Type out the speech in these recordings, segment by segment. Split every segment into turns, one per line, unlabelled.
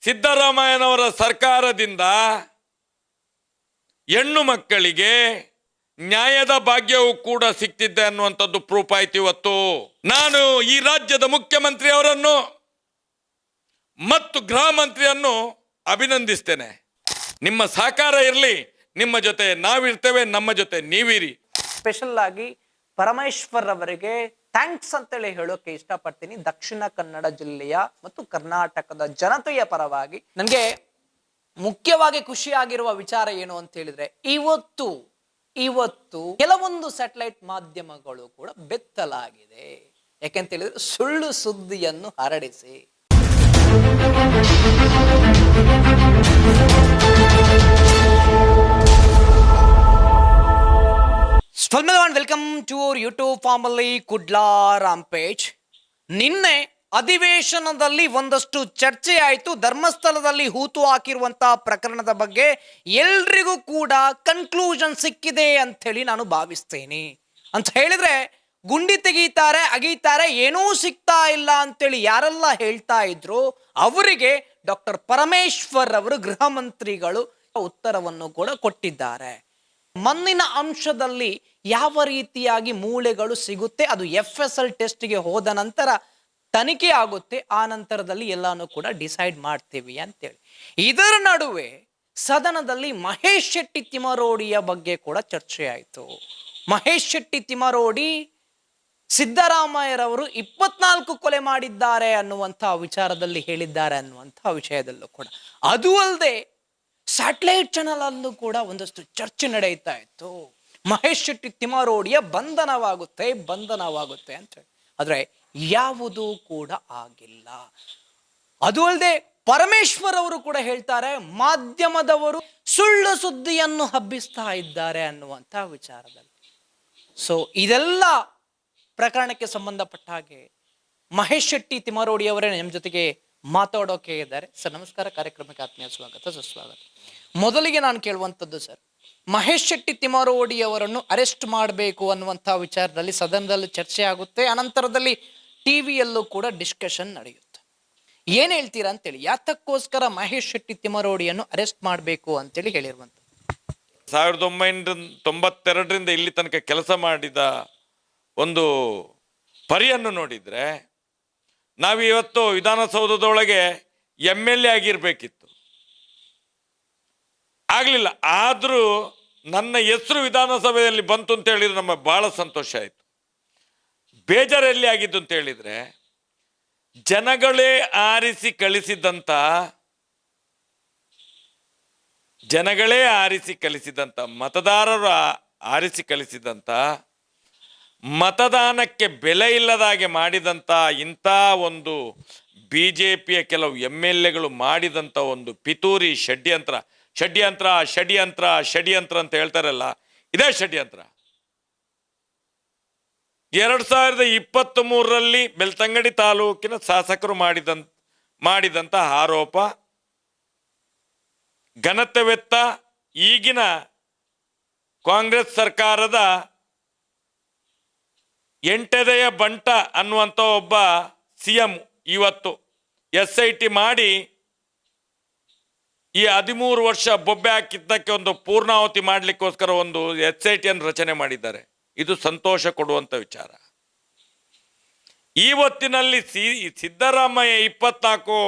ಸಿದ್ದರಾಮಯ್ಯನವರ ಸರ್ಕಾರದಿಂದ ಹೆಣ್ಣು ಮಕ್ಕಳಿಗೆ ನ್ಯಾಯದ ಭಾಗ್ಯವೂ ಕೂಡ ಸಿಗ್ತಿದ್ದೆ ಅನ್ನುವಂಥದ್ದು ಪ್ರೂಫ್ ಆಯ್ತು. ಇವತ್ತು ನಾನು ಈ ರಾಜ್ಯದ ಮುಖ್ಯಮಂತ್ರಿ ಅವರನ್ನು ಮತ್ತು ಗೃಹ ಮಂತ್ರಿಯನ್ನು ಅಭಿನಂದಿಸ್ತೇನೆ. ನಿಮ್ಮ ಸಹಕಾರ ಇರಲಿ, ನಿಮ್ಮ ಜೊತೆ ನಾವಿರ್ತೇವೆ, ನಮ್ಮ ಜೊತೆ ನೀವಿರಿ.
ಸ್ಪೆಷಲ್ ಆಗಿ ಪರಮೇಶ್ವರ್ ಅವರಿಗೆ ಥ್ಯಾಂಕ್ಸ್ ಅಂತೇಳಿ ಹೇಳೋಕೆ ಇಷ್ಟಪಡ್ತೀನಿ. ದಕ್ಷಿಣ ಕನ್ನಡ ಜಿಲ್ಲೆಯ ಮತ್ತು ಕರ್ನಾಟಕದ ಜನತೆಯ ಪರವಾಗಿ ನನಗೆ ಮುಖ್ಯವಾಗಿ ಖುಷಿಯಾಗಿರುವ ವಿಚಾರ ಏನು ಅಂತ ಹೇಳಿದ್ರೆ, ಇವತ್ತು ಕೆಲವೊಂದು ಸ್ಯಾಟಲೈಟ್ ಮಾಧ್ಯಮಗಳು ಕೂಡ ಬೆತ್ತಲಾಗಿದೆ. ಯಾಕೆಂತ ಹೇಳಿದ್ರೆ ಸುಳ್ಳು ಸುದ್ದಿಯನ್ನು ಹರಡಿಸಿ. Welcome to our YouTube family Kudla rampage. ನಿನ್ನೆ ಅಧಿವೇಶನದಲ್ಲಿ ಒಂದಷ್ಟು ಚರ್ಚೆ ಆಯಿತು. ಧರ್ಮಸ್ಥಳದಲ್ಲಿ ಹೂತು ಹಾಕಿರುವಂತಹ ಪ್ರಕರಣದ ಬಗ್ಗೆ ಎಲ್ರಿಗೂ ಕೂಡ ಕನ್ಕ್ಲೂಷನ್ ಸಿಕ್ಕಿದೆ ಅಂತ ಹೇಳಿ ನಾನು ಭಾವಿಸ್ತೇನೆ. ಅಂತ ಹೇಳಿದ್ರೆ ಗುಂಡಿ ತೆಗೀತಾರೆ, ಅಗೀತಾರೆ, ಏನೂ ಸಿಗ್ತಾ ಇಲ್ಲ ಅಂತೇಳಿ ಯಾರೆಲ್ಲ ಹೇಳ್ತಾ ಇದ್ರು ಅವರಿಗೆ ಡಾಕ್ಟರ್ ಪರಮೇಶ್ವರ್ ಅವರು ಗೃಹ ಮಂತ್ರಿಗಳು ಉತ್ತರವನ್ನು ಕೂಡ ಕೊಟ್ಟಿದ್ದಾರೆ. ಮಣ್ಣಿನ ಅಂಶದಲ್ಲಿ ಯಾವ ರೀತಿಯಾಗಿ ಮೂಳೆಗಳು ಸಿಗುತ್ತೆ, ಅದು FSL ಟೆಸ್ಟ್ಗೆ ಹೋದ ನಂತರ ತನಿಖೆ ಆಗುತ್ತೆ, ಆ ನಂತರದಲ್ಲಿ ಎಲ್ಲಾನು ಕೂಡ ಡಿಸೈಡ್ ಮಾಡ್ತೀವಿ ಅಂತೇಳಿ. ಇದರ ನಡುವೆ ಸದನದಲ್ಲಿ ಮಹೇಶ್ ಶೆಟ್ಟಿ ತಿಮರೋಡಿಯ ಬಗ್ಗೆ ಕೂಡ ಚರ್ಚೆ ಆಯಿತು. ಮಹೇಶ್ ಶೆಟ್ಟಿ ತಿಮರೋಡಿ ಸಿದ್ದರಾಮಯ್ಯರವರು 24 ಕೊಲೆ ಮಾಡಿದ್ದಾರೆ ಅನ್ನುವಂಥ ವಿಚಾರದಲ್ಲಿ ಹೇಳಿದ್ದಾರೆ ಅನ್ನುವಂಥ ವಿಷಯದಲ್ಲೂ ಕೂಡ. ಅದು ಅಲ್ಲದೆ ಸ್ಯಾಟಲೈಟ್ ಚಾನಲ್ ಅಲ್ಲೂ ಕೂಡ ಒಂದಷ್ಟು ಚರ್ಚೆ ನಡೆಯುತ್ತಾ ಇತ್ತು. ಮಹೇಶ್ ಶೆಟ್ಟಿ ತಿಮರೋಡಿಯ ಬಂಧನವಾಗುತ್ತೆ ಅಂತ ಹೇಳಿ. ಆದ್ರೆ ಯಾವುದೂ ಕೂಡ ಆಗಿಲ್ಲ. ಅದು ಅಲ್ಲದೆ ಪರಮೇಶ್ವರ್ ಅವರು ಕೂಡ ಹೇಳ್ತಾರೆ ಮಾಧ್ಯಮದವರು ಸುಳ್ಳು ಸುದ್ದಿಯನ್ನು ಹಬ್ಬಿಸ್ತಾ ಇದ್ದಾರೆ ಅನ್ನುವಂಥ ವಿಚಾರದಲ್ಲಿ. ಸೊ ಇದೆಲ್ಲ ಪ್ರಕರಣಕ್ಕೆ ಸಂಬಂಧಪಟ್ಟ ಹಾಗೆ ಮಹೇಶ್ ಶೆಟ್ಟಿ ತಿಮರೋಡಿ ಅವರೇ ನಮ್ಮ ಜೊತೆಗೆ ಮಾತಾಡೋಕೆ ಇದ್ದಾರೆ. ಸರ್ ನಮಸ್ಕಾರ, ಕಾರ್ಯಕ್ರಮಕ್ಕೆ ಆತ್ಮೀಯ ಸ್ವಾಗತ, ಸುಸ್ವಾಗತ. ಮೊದಲಿಗೆ ನಾನು ಕೇಳುವಂಥದ್ದು ಸರ್, ಮಹೇಶ್ ಶೆಟ್ಟಿ ತಿಮರೋಡಿ ಅವರನ್ನು ಅರೆಸ್ಟ್ ಮಾಡಬೇಕು ಅನ್ನುವಂಥ ವಿಚಾರದಲ್ಲಿ ಸದನದಲ್ಲಿ ಚರ್ಚೆ ಆಗುತ್ತೆ, ಅನಂತರದಲ್ಲಿ ಟಿವಿಯಲ್ಲೂ ಕೂಡ ಡಿಸ್ಕಷನ್ ನಡೆಯುತ್ತೆ. ಏನ್ ಹೇಳ್ತೀರಾ ಅಂತೇಳಿ, ಯಾತಕ್ಕೋಸ್ಕರ ಮಹೇಶ್ ಶೆಟ್ಟಿ ತಿಮರೋಡಿಯನ್ನು ಅರೆಸ್ಟ್ ಮಾಡಬೇಕು ಅಂತೇಳಿ ಹೇಳಿರುವಂತ?
1992ರಿಂದ ಇಲ್ಲಿ ತನಕ ಕೆಲಸ ಮಾಡಿದ ಒಂದು ಪರಿಯನ್ನು ನೋಡಿದ್ರೆ ನಾವಿವತ್ತು ವಿಧಾನಸೌಧದೊಳಗೆ MLA ಆಗಿರ್ಬೇಕಿತ್ತು, ಆಗ್ಲಿಲ್ಲ. ಆದ್ರೂ ನನ್ನ ಹೆಸರು ವಿಧಾನಸಭೆಯಲ್ಲಿ ಬಂತು ಅಂತ ಹೇಳಿದ್ರೆ ನಮಗೆ ಬಹಳ ಸಂತೋಷ ಆಯ್ತು. ಬೇಜಾರಲ್ಲಿ ಆಗಿದ್ದು ಅಂತ ಹೇಳಿದ್ರೆ ಜನಗಳೇ ಆರಿಸಿ ಕಳಿಸಿದಂತ ಮತದಾರರು ಆರಿಸಿ ಕಳಿಸಿದಂತ ಮತದಾನಕ್ಕೆ ಬೆಲೆ ಇಲ್ಲದಾಗೆ ಮಾಡಿದಂತ ಇಂಥ ಒಂದು BJPಯ ಕೆಲವು MLAಗಳು ಮಾಡಿದಂಥ ಒಂದು ಪಿತೂರಿ ಷಡ್ಯಂತ್ರ ಅಂತ ಹೇಳ್ತಾರಲ್ಲ, ಇದೇ ಷಡ್ಯಂತ್ರ. 2023ರಲ್ಲಿ ಬೆಳ್ತಂಗಡಿ ತಾಲೂಕಿನ ಶಾಸಕರು ಮಾಡಿದಂಥ ಆರೋಪ ಘನತೆವೆತ್ತ ಈಗಿನ ಕಾಂಗ್ರೆಸ್ ಸರ್ಕಾರದ ಎಂಟೆದೆಯ ಬಂಟ ಅನ್ನುವಂಥ ಒಬ್ಬ CM ಇವತ್ತು SIT ಮಾಡಿ ಈ 13 ವರ್ಷ ಬೊಬ್ಬೆ ಹಾಕಿದ್ದಕ್ಕೆ ಒಂದು ಪೂರ್ಣಾಹುತಿ ಮಾಡಲಿಕ್ಕೋಸ್ಕರ ಒಂದು SITಯನ್ನು ರಚನೆ ಮಾಡಿದ್ದಾರೆ. ಇದು ಸಂತೋಷ ಕೊಡುವಂತ ವಿಚಾರ. ಈ ಹೊತ್ತಿನಲ್ಲಿ ಸಿದ್ದರಾಮಯ್ಯ 24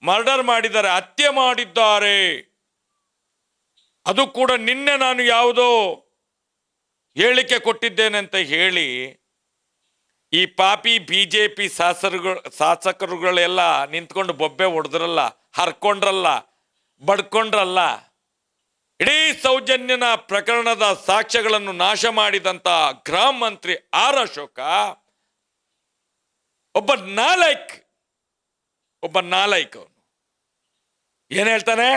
ಮರ್ಡರ್ ಮಾಡಿದ್ದಾರೆ, ಹತ್ಯೆ ಮಾಡಿದ್ದಾರೆ. ಅದು ಕೂಡ ನಿನ್ನೆ ನಾನು ಯಾವುದೋ ಹೇಳಿಕೆ ಕೊಟ್ಟಿದ್ದೇನೆ ಅಂತ ಹೇಳಿ ಈ ಪಾಪಿ BJP ಶಾಸಕರುಗಳೆಲ್ಲ ನಿಂತ್ಕೊಂಡು ಬೊಬ್ಬೆ ಹೊಡೆದ್ರಲ್ಲ, ಹರ್ಕೊಂಡ್ರಲ್ಲ, ಬಡ್ಕೊಂಡ್ರಲ್ಲ. ಇಡೀ ಸೌಜನ್ಯನ ಪ್ರಕರಣದ ಸಾಕ್ಷ್ಯಗಳನ್ನು ನಾಶ ಮಾಡಿದಂತ ಗೃಹ ಮಂತ್ರಿ ಆರ್ ಅಶೋಕ ಒಬ್ಬ ನಾಲೈಕ್. ಅವನು ಏನ್ ಹೇಳ್ತಾನೆ,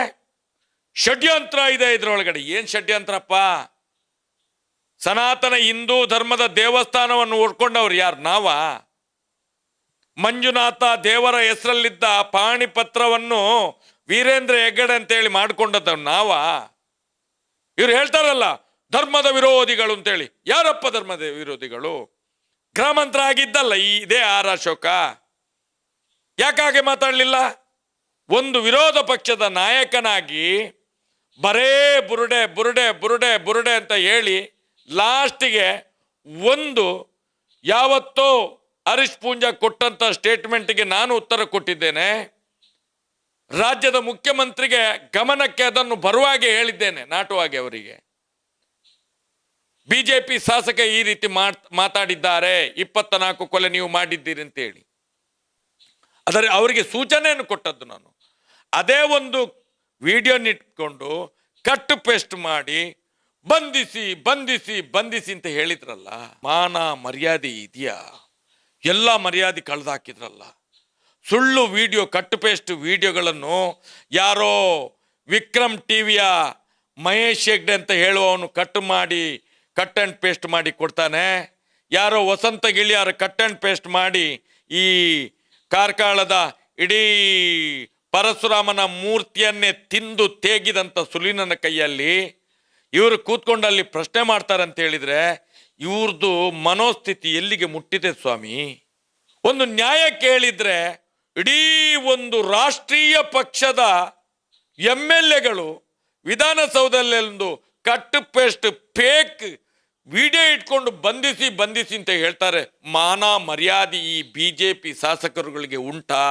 ಷಡ್ಯಂತ್ರ ಇದೆ ಇದ್ರೊಳಗಡೆ. ಏನ್ ಷಡ್ಯಂತ್ರಪ್ಪ? ಸನಾತನ ಹಿಂದೂ ಧರ್ಮದ ದೇವಸ್ಥಾನವನ್ನು ಉಡ್ಕೊಂಡವ್ರು ಯಾರು? ನಾವ? ಮಂಜುನಾಥ ದೇವರ ಹೆಸರಲ್ಲಿದ್ದ ಪಾಣಿಪತ್ರವನ್ನು ವೀರೇಂದ್ರ ಹೆಗ್ಗಡೆ ಅಂತೇಳಿ ಮಾಡ್ಕೊಂಡದ್ದು ನಾವ? ಇವ್ರು ಹೇಳ್ತಾರಲ್ಲ ಧರ್ಮದ ವಿರೋಧಿಗಳು ಅಂತೇಳಿ. ಯಾರಪ್ಪ ಧರ್ಮದ ವಿರೋಧಿಗಳು? ಗೃಹ ಮಂತ್ರಿ ಆಗಿದ್ದಲ್ಲ ಇದೇ ಆರ್ ಅಶೋಕ. ಯಾಕಾಗೆ ಮಾತಾಡ್ಲಿಲ್ಲ? ಒಂದು ವಿರೋಧ ಪಕ್ಷದ ನಾಯಕನಾಗಿ ಬರೇ ಬುರುಡೆ ಬುರುಡೆ ಬುರುಡೆ ಬುರುಡೆ ಅಂತ ಹೇಳಿ ಲಾಸ್ಟಿಗೆ ಒಂದು ಯಾವತ್ತೋ ಹರೀಶ್ ಪೂಂಜಾ ಕೊಟ್ಟಂತ ಸ್ಟೇಟ್ಮೆಂಟ್ಗೆ ನಾನು ಉತ್ತರ ಕೊಟ್ಟಿದ್ದೇನೆ. ರಾಜ್ಯದ ಮುಖ್ಯಮಂತ್ರಿಗೆ ಗಮನಕ್ಕೆ ಅದನ್ನು ಬರುವಾಗೆ ಹೇಳಿದ್ದೇನೆ, ನಾಟುವಾಗೆ ಅವರಿಗೆ. ಬಿಜೆಪಿ ಶಾಸಕ ಈ ರೀತಿ ಮಾತಾಡಿದ್ದಾರೆ, 24 ಕೊಲೆ ನೀವು ಮಾಡಿದ್ದೀರಿ ಅಂತೇಳಿ ಅದರ ಅವರಿಗೆ ಸೂಚನೆಯನ್ನು ಕೊಟ್ಟದ್ದು ನಾನು. ಅದೇ ಒಂದು ವಿಡಿಯೋನಿಟ್ಕೊಂಡು ಕಟ್ ಪೇಸ್ಟ್ ಮಾಡಿ ಬಂಧಿಸಿ ಬಂಧಿಸಿ ಬಂಧಿಸಿ ಅಂತ ಹೇಳಿದ್ರಲ್ಲ. ಮಾನ ಮರ್ಯಾದೆ ಇದೆಯಾ? ಎಲ್ಲ ಮರ್ಯಾದೆ ಕಳೆದಾಕಿದ್ರಲ್ಲ. ಸುಳ್ಳು ವಿಡಿಯೋ, ಕಟ್ ಪೇಸ್ಟ್ ವಿಡಿಯೋಗಳನ್ನು ಯಾರೋ ವಿಕ್ರಮ್ ಟಿವಿಯ ಮಹೇಶ್ ಹೆಗ್ಡೆ ಅಂತ ಹೇಳುವವನು ಕಟ್ ಆ್ಯಂಡ್ ಪೇಸ್ಟ್ ಮಾಡಿ ಕೊಡ್ತಾನೆ. ಯಾರೋ ವಸಂತ ಗಿಳಿಯಾರು ಕಟ್ ಆ್ಯಂಡ್ ಪೇಸ್ಟ್ ಮಾಡಿ ಈ ಕಾರ್ಕಳದ ಇಡೀ ಪರಶುರಾಮನ ಮೂರ್ತಿಯನ್ನೇ ತಿಂದು ತೇಗಿದಂಥ ಸುಲಿನನ ಕೈಯಲ್ಲಿ ಇವರು ಕೂತ್ಕೊಂಡಲ್ಲಿ ಪ್ರಶ್ನೆ ಮಾಡ್ತಾರೆ ಅಂತ ಹೇಳಿದ್ರೆ ಇವ್ರದ್ದು ಮನೋಸ್ಥಿತಿ ಎಲ್ಲಿಗೆ ಮುಟ್ಟಿದೆ ಸ್ವಾಮಿ? ಒಂದು ನ್ಯಾಯ ಕೇಳಿದ್ರೆ ಇಡೀ ಒಂದು ರಾಷ್ಟ್ರೀಯ ಪಕ್ಷದ MLAಗಳು ವಿಧಾನಸೌಧದಲ್ಲೊಂದು ಕಟ್ ಪೇಸ್ಟ್ ಫೇಕ್ ವಿಡಿಯೋ ಇಟ್ಕೊಂಡು ಬಂಧಿಸಿ ಬಂಧಿಸಿ ಅಂತ ಹೇಳ್ತಾರೆ. ಮಾನ ಮರ್ಯಾದೆ ಈ ಬಿಜೆಪಿ ಶಾಸಕರುಗಳಿಗೆ ಉಂಟಾ?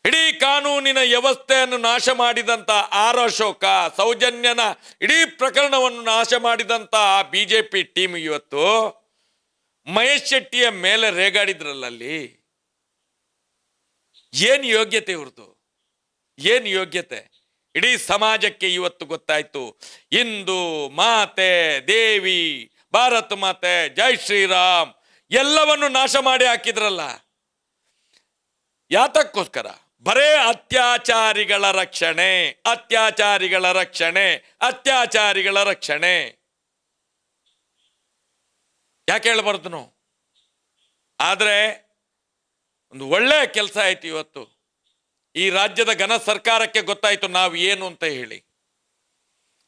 ಇಡೀ ಕಾನೂನಿನ ವ್ಯವಸ್ಥೆಯನ್ನು ನಾಶ ಮಾಡಿದಂತ ಆರ್ ಅಶೋಕ, ಸೌಜನ್ಯನ ಇಡೀ ಪ್ರಕರಣವನ್ನು ನಾಶ ಮಾಡಿದಂತ ಬಿಜೆಪಿ ಟೀಮ್ ಇವತ್ತು ಮಹೇಶ್ ಶೆಟ್ಟಿಯ ಮೇಲೆ ರೇಗಾಡಿದ್ರಲ್ಲಲ್ಲಿ. ಏನು ಯೋಗ್ಯತೆ ಇವ್ರದ್ದು? ಏನು ಯೋಗ್ಯತೆ? ಇಡೀ ಸಮಾಜಕ್ಕೆ ಇವತ್ತು ಗೊತ್ತಾಯ್ತು, ಹಿಂದೂ ಮಾತೆ, ದೇವಿ, ಭಾರತ ಮಾತೆ, ಜೈ ಶ್ರೀರಾಮ್ ಎಲ್ಲವನ್ನು ನಾಶ ಮಾಡಿ ಹಾಕಿದ್ರಲ್ಲ. ಯಾತಕ್ಕೋಸ್ಕರ? ಬರೇ ಅತ್ಯಾಚಾರಿಗಳ ರಕ್ಷಣೆ, ಅತ್ಯಾಚಾರಿಗಳ ರಕ್ಷಣೆ, ಅತ್ಯಾಚಾರಿಗಳ ರಕ್ಷಣೆ. ಯಾಕೆ ಹೇಳಬಾರ್ದು ನಾವು? ಆದರೆ ಒಂದು ಒಳ್ಳೆಯ ಕೆಲಸ ಆಯ್ತು ಇವತ್ತು. ಈ ರಾಜ್ಯದ ಘನ ಸರ್ಕಾರಕ್ಕೆ ಗೊತ್ತಾಯ್ತು ನಾವು ಏನು ಅಂತ ಹೇಳಿ.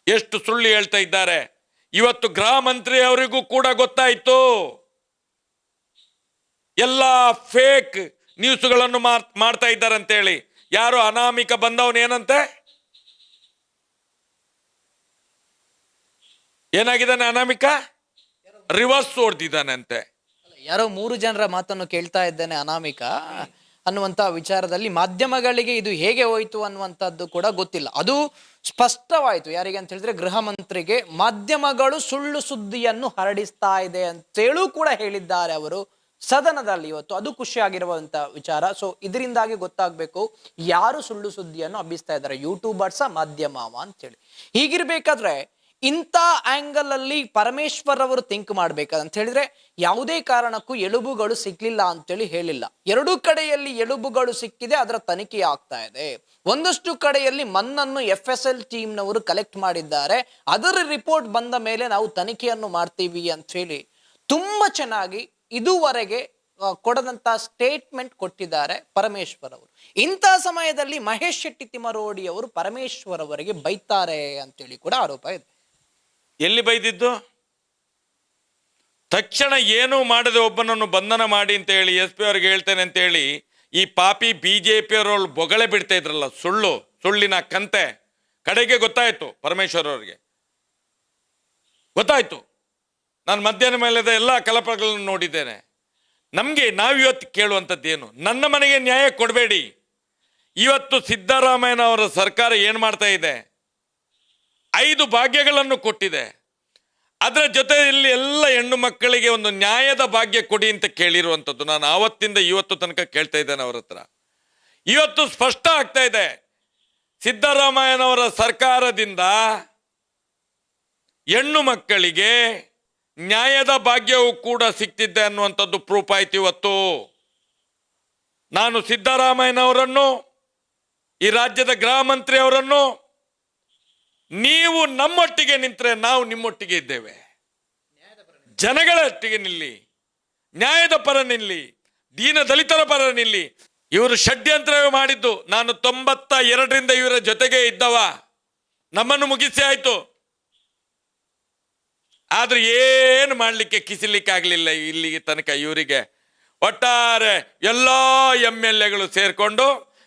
ಎಷ್ಟು ಸುಳ್ಳು ಹೇಳ್ತಾ ಇದ್ದಾರೆ. ಇವತ್ತು ಗೃಹ ಮಂತ್ರಿ ಅವರಿಗೂ ಕೂಡ ಗೊತ್ತಾಯ್ತು. ಎಲ್ಲ ಫೇಕ್ ನ್ಯೂಸ್ಗಳನ್ನು ಮಾಡ್ತಾ ಇದ್ದಾರೆ ಅಂತೇಳಿ. ಯಾರು ಅನಾಮಿಕ ಬಂದವನು ಏನಂತೆ, ಏನಾಗಿದ್ದಾನೆ ಅನಾಮಿಕ? ರಿವರ್ಸ್ ಹೊಡೆದಿದ್ದಾನೆ ಅಂತೆ.
ಯಾರೋ 3 ಜನರ ಮಾತನ್ನು ಕೇಳ್ತಾ ಇದ್ದೇನೆ ಅನಾಮಿಕ ಅನ್ನುವಂಥ ವಿಚಾರದಲ್ಲಿ ಮಾಧ್ಯಮಗಳಿಗೆ ಇದು ಹೇಗೆ ಹೋಯಿತು ಅನ್ನುವಂಥದ್ದು ಕೂಡ ಗೊತ್ತಿಲ್ಲ. ಅದು ಸ್ಪಷ್ಟವಾಯಿತು. ಯಾರಿಗೆ ಅಂತ ಹೇಳಿದ್ರೆ ಗೃಹ ಮಂತ್ರಿಗೆ ಮಾಧ್ಯಮಗಳು ಸುಳ್ಳು ಸುದ್ದಿಯನ್ನು ಹರಡಿಸ್ತಾ ಇದೆ ಅಂತೇಳೂ ಕೂಡ ಹೇಳಿದ್ದಾರೆ ಅವರು ಸದನದಲ್ಲಿ ಇವತ್ತು. ಅದು ಖುಷಿಯಾಗಿರುವಂತ ವಿಚಾರ. ಸೊ ಇದರಿಂದಾಗಿ ಗೊತ್ತಾಗಬೇಕು ಯಾರು ಸುಳ್ಳು ಸುದ್ದಿಯನ್ನು ಹಬ್ಬಿಸ್ತಾ ಇದ್ದಾರೆ, ಯೂಟ್ಯೂಬರ್ಸ ಮಾಧ್ಯಮವ ಅಂತೇಳಿ. ಹೀಗಿರ್ಬೇಕಾದ್ರೆ ಇಂಥ ಆಂಗಲ್ ಅಲ್ಲಿ ಪರಮೇಶ್ವರ್ ಅವರು ಥಿಂಕ್ ಮಾಡ್ಬೇಕಂತ ಹೇಳಿದ್ರೆ ಯಾವುದೇ ಕಾರಣಕ್ಕೂ ಎಲುಬುಗಳು ಸಿಕ್ಲಿಲ್ಲ ಅಂತೇಳಿ ಹೇಳಿಲ್ಲ. 2 ಕಡೆಯಲ್ಲಿ ಎಲುಬುಗಳು ಸಿಕ್ಕಿದೆ, ಅದರ ತನಿಖೆ ಆಗ್ತಾ ಇದೆ. ಒಂದಷ್ಟು ಕಡೆಯಲ್ಲಿ ಮಣ್ಣನ್ನು FSL ಟೀಮ್ನವರು ಕಲೆಕ್ಟ್ ಮಾಡಿದ್ದಾರೆ, ಅದರ ರಿಪೋರ್ಟ್ ಬಂದ ಮೇಲೆ ನಾವು ತನಿಖೆಯನ್ನು ಮಾಡ್ತೀವಿ ಅಂತ ಹೇಳಿ ತುಂಬಾ ಚೆನ್ನಾಗಿ ಇದುವರೆಗೆ ಕೊಡದಂತ ಸ್ಟೇಟ್ಮೆಂಟ್ ಕೊಟ್ಟಿದ್ದಾರೆ ಪರಮೇಶ್ವರ್ ಅವರು. ಇಂಥ ಸಮಯದಲ್ಲಿ ಮಹೇಶ್ ಶೆಟ್ಟಿ ತಿಮ್ಮರೋಡಿ ಅವರು ಪರಮೇಶ್ವರ್ ಅವರಿಗೆ ಬೈತಾರೆ ಅಂತೇಳಿ ಕೂಡ ಆರೋಪ ಇದೆ.
ಎಲ್ಲಿ ಬೈದಿದ್ದು? ತಕ್ಷಣ ಏನೂ ಮಾಡದೆ ಒಬ್ಬನನ್ನು ಬಂಧನ ಮಾಡಿ ಅಂತ ಹೇಳಿ SP ಅವ್ರಿಗೆ ಹೇಳ್ತೇನೆ ಅಂತ ಹೇಳಿ ಈ ಪಾಪಿ BJP ಅವರವ್ರು ಬೊಗಳೆ ಬಿಡ್ತಾ ಇದ್ರಲ್ಲ, ಸುಳ್ಳಿನ ಕಂತೆ. ಕಡೆಗೆ ಗೊತ್ತಾಯ್ತು ಪರಮೇಶ್ವರ್ ಅವರಿಗೆ, ಗೊತ್ತಾಯ್ತು. ನಾನು ಮಧ್ಯಾಹ್ನ ಮೇಲೆದ ಎಲ್ಲ ಕಲಪಗಳನ್ನು ನೋಡಿದ್ದೇನೆ. ನಾವಿವತ್ತು ಕೇಳುವಂಥದ್ದೇನು? ನನ್ನ ಮನೆಗೆ ನ್ಯಾಯ ಕೊಡಬೇಡಿ. ಇವತ್ತು ಸಿದ್ದರಾಮಯ್ಯನವರ ಸರ್ಕಾರ ಏನು ಮಾಡ್ತಾ ಇದೆ? 5 ಭಾಗ್ಯಗಳನ್ನು ಕೊಟ್ಟಿದೆ. ಅದರ ಜೊತೆಯಲ್ಲಿ ಎಲ್ಲ ಹೆಣ್ಣು ಮಕ್ಕಳಿಗೆ ಒಂದು ನ್ಯಾಯದ ಭಾಗ್ಯ ಕೊಡಿ ಅಂತ ಕೇಳಿರುವಂಥದ್ದು ನಾನು ಆವತ್ತಿಂದ ಇವತ್ತು ತನಕ ಕೇಳ್ತಾ ಇದ್ದೇನೆ ಅವರ ಹತ್ರ. ಇವತ್ತು ಸ್ಪಷ್ಟ ಆಗ್ತಾ ಇದೆ, ಸಿದ್ದರಾಮಯ್ಯನವರ ಸರ್ಕಾರದಿಂದ ಹೆಣ್ಣು ಮಕ್ಕಳಿಗೆ ನ್ಯಾಯದ ಭಾಗ್ಯವೂ ಕೂಡ ಸಿಗ್ತಿದ್ದೆ ಅನ್ನುವಂಥದ್ದು ಪ್ರೂಫ್ ಆಯ್ತು ಇವತ್ತು. ನಾನು ಸಿದ್ದರಾಮಯ್ಯನವರನ್ನು, ಈ ರಾಜ್ಯದ ಗೃಹ ಮಂತ್ರಿ ಅವರನ್ನು, ನೀವು ನಮ್ಮೊಟ್ಟಿಗೆ ನಿಂತರೆ ನಾವು ನಿಮ್ಮೊಟ್ಟಿಗೆ ಇದ್ದೇವೆ, ಜನಗಳ ಒಟ್ಟಿಗೆ ನಿಲ್ಲಿ, ನ್ಯಾಯದ ಪರ ನಿಲ್ಲಿ, ದೀನ ದಲಿತರ ಪರ ನಿಲ್ಲಿ. ಇವರು ಷಡ್ಯಂತ್ರವೇ ಮಾಡಿದ್ದು. ನಾನು 92ರಿಂದ ಇವರ ಜೊತೆಗೆ ಇದ್ದವ, ನಮ್ಮನ್ನು ಮುಗಿಸಿ ಆಯ್ತು. ಆದ್ರೆ ಏನು ಮಾಡಲಿಕ್ಕೆ ಕಿಸಿಲಿಕ್ಕೆ ಆಗಲಿಲ್ಲ ಇಲ್ಲಿಗೆ ತನಕ ಇವರಿಗೆ. ಒಟ್ಟಾರೆ ಎಲ್ಲ MLAಗಳು ಸೇರ್ಕೊಂಡು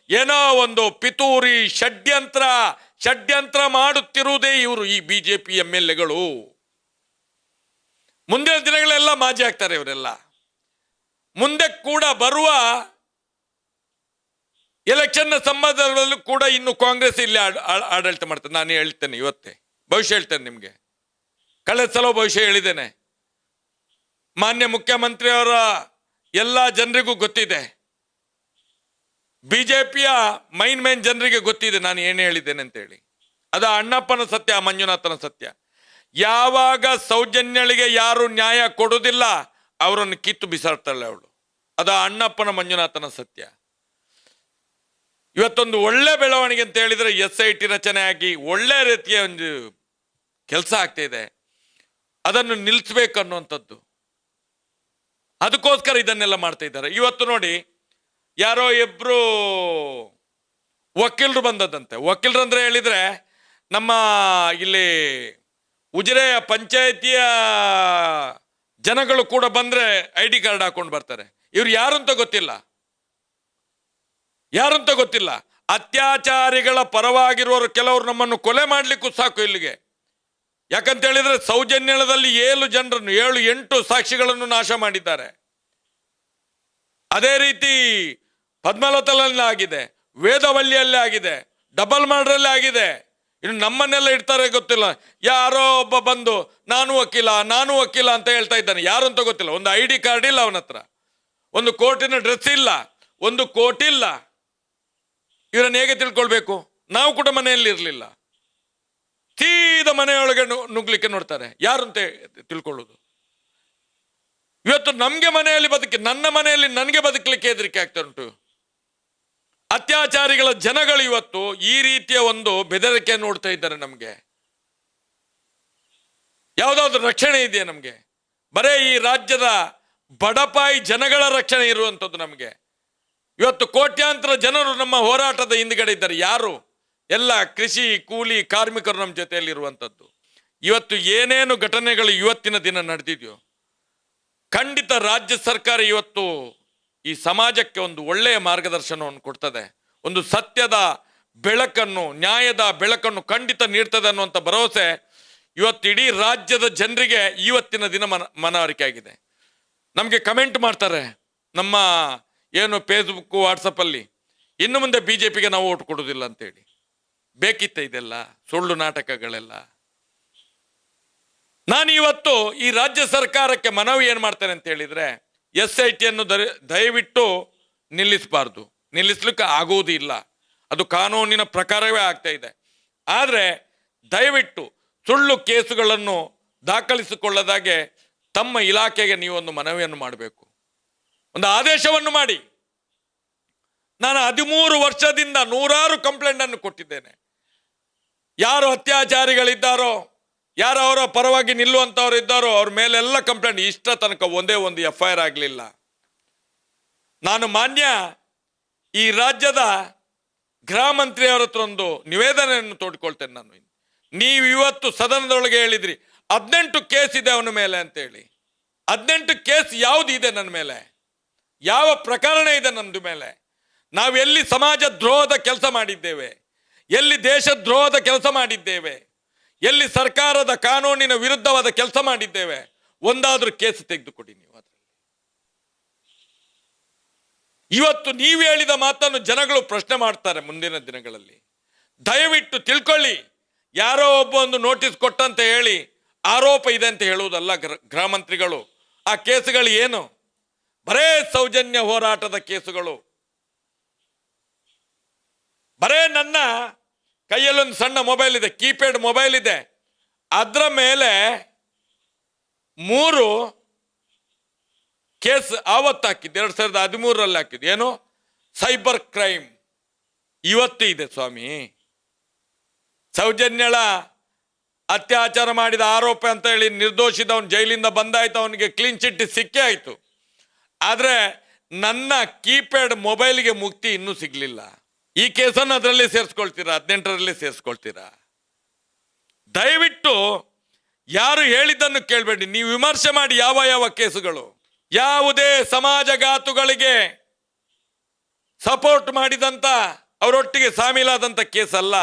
ಏನೋ ಒಂದು ಪಿತೂರಿ ಷಡ್ಯಂತ್ರ ಮಾಡುತ್ತಿರುವುದೇ ಇವರು, ಈ ಬಿಜೆಪಿ MLAಗಳು. ಮುಂದಿನ ದಿನಗಳೆಲ್ಲ ಮಾಜಿ ಆಗ್ತಾರೆ ಇವರೆಲ್ಲ. ಮುಂದೆ ಕೂಡ ಬರುವ ಎಲೆಕ್ಷನ್ನ ಸಂದರ್ಭದಲ್ಲೂ ಕೂಡ ಇನ್ನು ಕಾಂಗ್ರೆಸ್ ಇಲ್ಲಿ ಆಡಳಿತ ಮಾಡ್ತದೆ. ನಾನು ಹೇಳ್ತೇನೆ, ಇವತ್ತೇ ಭವಿಷ್ಯ ಹೇಳ್ತೇನೆ ನಿಮಗೆ. ಕಳೆದ ಸಲ ಭವಿಷ್ಯ ಹೇಳಿದ್ದೇನೆ. ಮಾನ್ಯ ಮುಖ್ಯಮಂತ್ರಿಯವರ ಎಲ್ಲ ಜನರಿಗೂ ಗೊತ್ತಿದೆ, ಬಿಜೆಪಿಯ ಮೈನ್ ಜನರಿಗೆ ಗೊತ್ತಿದೆ ನಾನು ಏನು ಹೇಳಿದ್ದೇನೆ ಅಂತೇಳಿ. ಅದು ಅಣ್ಣಪ್ಪನ ಸತ್ಯ, ಮಂಜುನಾಥನ ಸತ್ಯ. ಯಾವಾಗ ಸೌಜನ್ಯಳಿಗೆ ಯಾರು ನ್ಯಾಯ ಕೊಡುವುದಿಲ್ಲ ಅವರನ್ನು ಕಿತ್ತು ಬಿಸಾಡ್ತಾಳೆ ಅವಳು. ಅದು ಅಣ್ಣಪ್ಪನ ಮಂಜುನಾಥನ ಸತ್ಯ. ಇವತ್ತೊಂದು ಒಳ್ಳೆ ಬೆಳವಣಿಗೆ ಅಂತ ಹೇಳಿದ್ರೆ SIT ರಚನೆ ಆಗಿ ಒಳ್ಳೆ ರೀತಿಯ ಒಂದು ಕೆಲಸ ಆಗ್ತಾ ಇದೆ. ಅದನ್ನು ನಿಲ್ಲಿಸ್ಬೇಕು ಅನ್ನುವಂಥದ್ದು, ಅದಕ್ಕೋಸ್ಕರ ಇದನ್ನೆಲ್ಲ ಮಾಡ್ತಾ ಇದ್ದಾರೆ. ಇವತ್ತು ನೋಡಿ, ಯಾರೋ ಇಬ್ರು ವಕೀಲರು ಬಂದದಂತೆ. ವಕೀಲರು ಅಂದ್ರೆ ಹೇಳಿದ್ರೆ ನಮ್ಮ ಇಲ್ಲಿ ಉಜಿರೆಯ ಪಂಚಾಯತಿಯ ಜನಗಳು ಕೂಡ ಬಂದ್ರೆ ID ಕಾರ್ಡ್ ಹಾಕೊಂಡು ಬರ್ತಾರೆ. ಇವ್ರು ಯಾರು ಅಂತ ಗೊತ್ತಿಲ್ಲ. ಅತ್ಯಾಚಾರಿಗಳ ಪರವಾಗಿರುವವರು ಕೆಲವರು ನಮ್ಮನ್ನು ಕೊಲೆ ಮಾಡ್ಲಿಕ್ಕೂ ಸಾಕು ಇಲ್ಲಿಗೆ. ಯಾಕಂತ ಹೇಳಿದ್ರೆ ಸೌಜನ್ಯದಲ್ಲಿ 7 ಸಾಕ್ಷಿಗಳನ್ನು ನಾಶ ಮಾಡಿದ್ದಾರೆ. ಅದೇ ರೀತಿ ಪದ್ಮಲತಲ್ಲಿ ಆಗಿದೆ, ವೇದವಳ್ಳಿಯಲ್ಲಿ ಆಗಿದೆ, ಡಬಲ್ ಮರ್ಡರಲ್ಲಿ ಆಗಿದೆ. ಇನ್ನು ನಮ್ಮನ್ನೆಲ್ಲ ಇಡ್ತಾರೆ ಗೊತ್ತಿಲ್ಲ. ಯಾರೋ ಒಬ್ಬ ಬಂದು ನಾನು ವಕೀಲ ಅಂತ ಹೇಳ್ತಾ ಇದ್ದಾನೆ. ಯಾರು ಅಂತ ಗೊತ್ತಿಲ್ಲ. ಒಂದು ID ಕಾರ್ಡ್ ಇಲ್ಲ ಅವನ ಹತ್ರ, ಒಂದು ಕೋರ್ಟಿನ ಡ್ರೆಸ್ ಇಲ್ಲ, ಒಂದು ಕೋರ್ಟ್ ಇಲ್ಲ. ಇವರನ್ನು ಹೇಗೆ ತಿಳ್ಕೊಳ್ಬೇಕು? ನಾವು ಕೂಡ ಮನೆಯಲ್ಲಿ ಇರಲಿಲ್ಲ, ಸೀದಾ ಮನೆಯೊಳಗೆ ನುಗ್ಲಿಕ್ಕೆ ನೋಡ್ತಾರೆ. ಯಾರು ಅಂತ ತಿಳ್ಕೊಳ್ಳೋದು? ಇವತ್ತು ನಮ್ಗೆ ಮನೆಯಲ್ಲಿ ನನ್ನ ಮನೆಯಲ್ಲಿ ನನಗೆ ಬದುಕಲಿಕ್ಕೆ ಹೆದರಿಕೆ ಆಗ್ತಾ ಉಂಟು. ಅತ್ಯಾಚಾರಿಗಳ ಜನಗಳು ಇವತ್ತು ಈ ರೀತಿಯ ಒಂದು ಬೆದರಿಕೆ ನೋಡ್ತಾ ಇದ್ದಾರೆ. ನಮ್ಗೆ ಯಾವುದಾದ್ರೂ ರಕ್ಷಣೆ ಇದೆಯಾ? ನಮ್ಗೆ ಬರೇ ಈ ರಾಜ್ಯದ ಬಡಪಾಯಿ ಜನಗಳ ರಕ್ಷಣೆ ಇರುವಂಥದ್ದು. ನಮಗೆ ಇವತ್ತು ಕೋಟ್ಯಾಂತರ ಜನರು ನಮ್ಮ ಹೋರಾಟದ ಹಿಂದ್ಗಡೆ ಇದ್ದಾರೆ. ಯಾರು? ಎಲ್ಲ ಕೃಷಿ ಕೂಲಿ ಕಾರ್ಮಿಕರು ನಮ್ಮ ಜೊತೆಯಲ್ಲಿ ಇರುವಂಥದ್ದು. ಇವತ್ತು ಏನೇನು ಘಟನೆಗಳು ಇವತ್ತಿನ ದಿನ ನಡೆದಿದೆಯೋ, ಖಂಡಿತ ರಾಜ್ಯ ಸರ್ಕಾರ ಇವತ್ತು ಈ ಸಮಾಜಕ್ಕೆ ಒಂದು ಒಳ್ಳೆಯ ಮಾರ್ಗದರ್ಶನವನ್ನು ಕೊಡ್ತದೆ. ಒಂದು ಸತ್ಯದ ಬೆಳಕನ್ನು, ನ್ಯಾಯದ ಬೆಳಕನ್ನು ಖಂಡಿತ ನೀಡ್ತದೆ ಅನ್ನುವಂಥ ಭರವಸೆ ಇವತ್ತು ಇಡೀ ರಾಜ್ಯದ ಜನರಿಗೆ ಇವತ್ತಿನ ದಿನ ಮನವರಿಕೆ ಆಗಿದೆ. ನಮಗೆ ಕಮೆಂಟ್ ಮಾಡ್ತಾರೆ ನಮ್ಮ ಏನು ಫೇಸ್ಬುಕ್ ವಾಟ್ಸಪ್ಪಲ್ಲಿ, ಇನ್ನು ಮುಂದೆ BJPಗೆ ನಾವು ಓಟ್ ಕೊಡೋದಿಲ್ಲ ಅಂತೇಳಿ. ಬೇಕಿತ್ತ ಇದೆಲ್ಲ ಸುಳ್ಳು ನಾಟಕಗಳೆಲ್ಲ? ನಾನು ಇವತ್ತು ಈ ರಾಜ್ಯ ಸರ್ಕಾರಕ್ಕೆ ಮನವಿ ಏನು ಮಾಡ್ತೇನೆ ಅಂತ ಹೇಳಿದ್ರೆ, SITಯನ್ನು ದಯವಿಟ್ಟು ನಿಲ್ಲಿಸಬಾರ್ದು. ನಿಲ್ಲಿಸ್ಲಿಕ್ಕೆ ಆಗುವುದೂ ಇಲ್ಲ, ಅದು ಕಾನೂನಿನ ಪ್ರಕಾರವೇ ಆಗ್ತಾ ಇದೆ. ಆದರೆ ದಯವಿಟ್ಟು ಸುಳ್ಳು ಕೇಸುಗಳನ್ನು ದಾಖಲಿಸಿಕೊಳ್ಳದಾಗೆ ತಮ್ಮ ಇಲಾಖೆಗೆ ನೀವೊಂದು ಮನವಿಯನ್ನು ಮಾಡಬೇಕು, ಒಂದು ಆದೇಶವನ್ನು ಮಾಡಿ. ನಾನು 13 ವರ್ಷದಿಂದ 100 ಕಂಪ್ಲೇಂಟನ್ನು ಕೊಟ್ಟಿದ್ದೇನೆ. ಯಾರು ಅತ್ಯಾಚಾರಿಗಳಿದ್ದಾರೋ, ಯಾರು ಅವರ ಪರವಾಗಿ ನಿಲ್ಲುವಂಥವ್ರು ಇದ್ದಾರೋ ಅವ್ರ ಮೇಲೆಲ್ಲ ಕಂಪ್ಲೇಂಟ್. ಇಷ್ಟ ತನಕ ಒಂದೇ ಒಂದು FIR ಆಗಲಿಲ್ಲ. ನಾನು ಮಾನ್ಯ ಈ ರಾಜ್ಯದ ಗೃಹ ಮಂತ್ರಿಯವರ ಹತ್ರ ಒಂದು ನಿವೇದನೆಯನ್ನು ತೋಡ್ಕೊಳ್ತೇನೆ. ನೀವು ಇವತ್ತು ಸದನದೊಳಗೆ ಹೇಳಿದ್ರಿ 18 ಕೇಸ್ ಇದೆ ಅವನ ಮೇಲೆ ಅಂತೇಳಿ. 18 ಕೇಸ್ ಯಾವುದು ಇದೆ ನನ್ನ ಮೇಲೆ? ಯಾವ ಪ್ರಕರಣ ಇದೆ ನಮ್ಮದು ಮೇಲೆ? ನಾವು ಎಲ್ಲಿ ಸಮಾಜ ದ್ರೋಹದ ಕೆಲಸ ಮಾಡಿದ್ದೇವೆ? ಎಲ್ಲಿ ದೇಶ ದ್ರೋಹದ ಕೆಲಸ ಮಾಡಿದ್ದೇವೆ? ಎಲ್ಲಿ ಸರ್ಕಾರದ ಕಾನೂನಿನ ವಿರುದ್ಧವಾದ ಕೆಲಸ ಮಾಡಿದ್ದೇವೆ? ಒಂದಾದ್ರೂ ಕೇಸ್ ತೆಗೆದುಕೊಡಿ ನೀವು. ಅದರಲ್ಲಿ ಇವತ್ತು ನೀವು ಹೇಳಿದ ಮಾತನ್ನು ಜನಗಳು ಪ್ರಶ್ನೆ ಮಾಡ್ತಾರೆ ಮುಂದಿನ ದಿನಗಳಲ್ಲಿ. ದಯವಿಟ್ಟು ತಿಳ್ಕೊಳ್ಳಿ. ಯಾರೋ ಒಬ್ಬ ಒಂದು ನೋಟಿಸ್ ಕೊಟ್ಟಂತ ಹೇಳಿ ಆರೋಪ ಇದೆ ಅಂತ ಹೇಳುವುದಲ್ಲ ಗೃಹ ಮಂತ್ರಿಗಳು. ಆ ಕೇಸುಗಳು ಏನು? ಬರೇ ಸೌಜನ್ಯ ಹೋರಾಟದ ಕೇಸುಗಳು. ಬರೇ ನನ್ನ ಕೈಯಲ್ಲೊಂದು ಸಣ್ಣ ಮೊಬೈಲ್ ಇದೆ, ಕೀಪ್ಯಾಡ್ ಮೊಬೈಲ್ ಇದೆ, ಅದರ ಮೇಲೆ 3 ಕೇಸ್ ಆವತ್ತು ಹಾಕಿದ್ದು, 2013ರಲ್ಲಿ ಹಾಕಿದ್ದು. ಏನು? Cyber crime. ಇವತ್ತು ಇದೆ ಸ್ವಾಮಿ. ಸೌಜನ್ಯಳ ಅತ್ಯಾಚಾರ ಮಾಡಿದ ಆರೋಪ ಅಂತ ಹೇಳಿ ನಿರ್ದೋಷಿದವನು ಜೈಲಿಂದ ಬಂದಾಯ್ತು, ಅವನಿಗೆ ಕ್ಲೀನ್ ಚಿಟ್ ಸಿಕ್ಕೇ ಆಯ್ತು. ಆದರೆ ನನ್ನ ಕೀಪ್ಯಾಡ್ ಮೊಬೈಲ್ಗೆ ಮುಕ್ತಿ ಇನ್ನೂ ಸಿಗ್ಲಿಲ್ಲ. ಈ ಕೇಸನ್ನು ಅದರಲ್ಲಿ ಸೇರಿಸ್ಕೊಳ್ತೀರಾ? 18ರಲ್ಲಿ ಸೇರಿಸ್ಕೊಳ್ತೀರಾ? ದಯವಿಟ್ಟು ಯಾರು ಹೇಳಿದ್ದನ್ನು ಕೇಳಬೇಡಿ, ನೀವು ವಿಮರ್ಶೆ ಮಾಡಿ. ಯಾವ ಯಾವ ಕೇಸುಗಳು, ಯಾವುದೇ ಸಮಾಜಘಾತುಗಳಿಗೆ ಸಪೋರ್ಟ್ ಮಾಡಿದಂಥ ಅವರೊಟ್ಟಿಗೆ ಸಾಮೀಲಾದಂಥ ಕೇಸ್ ಅಲ್ಲ.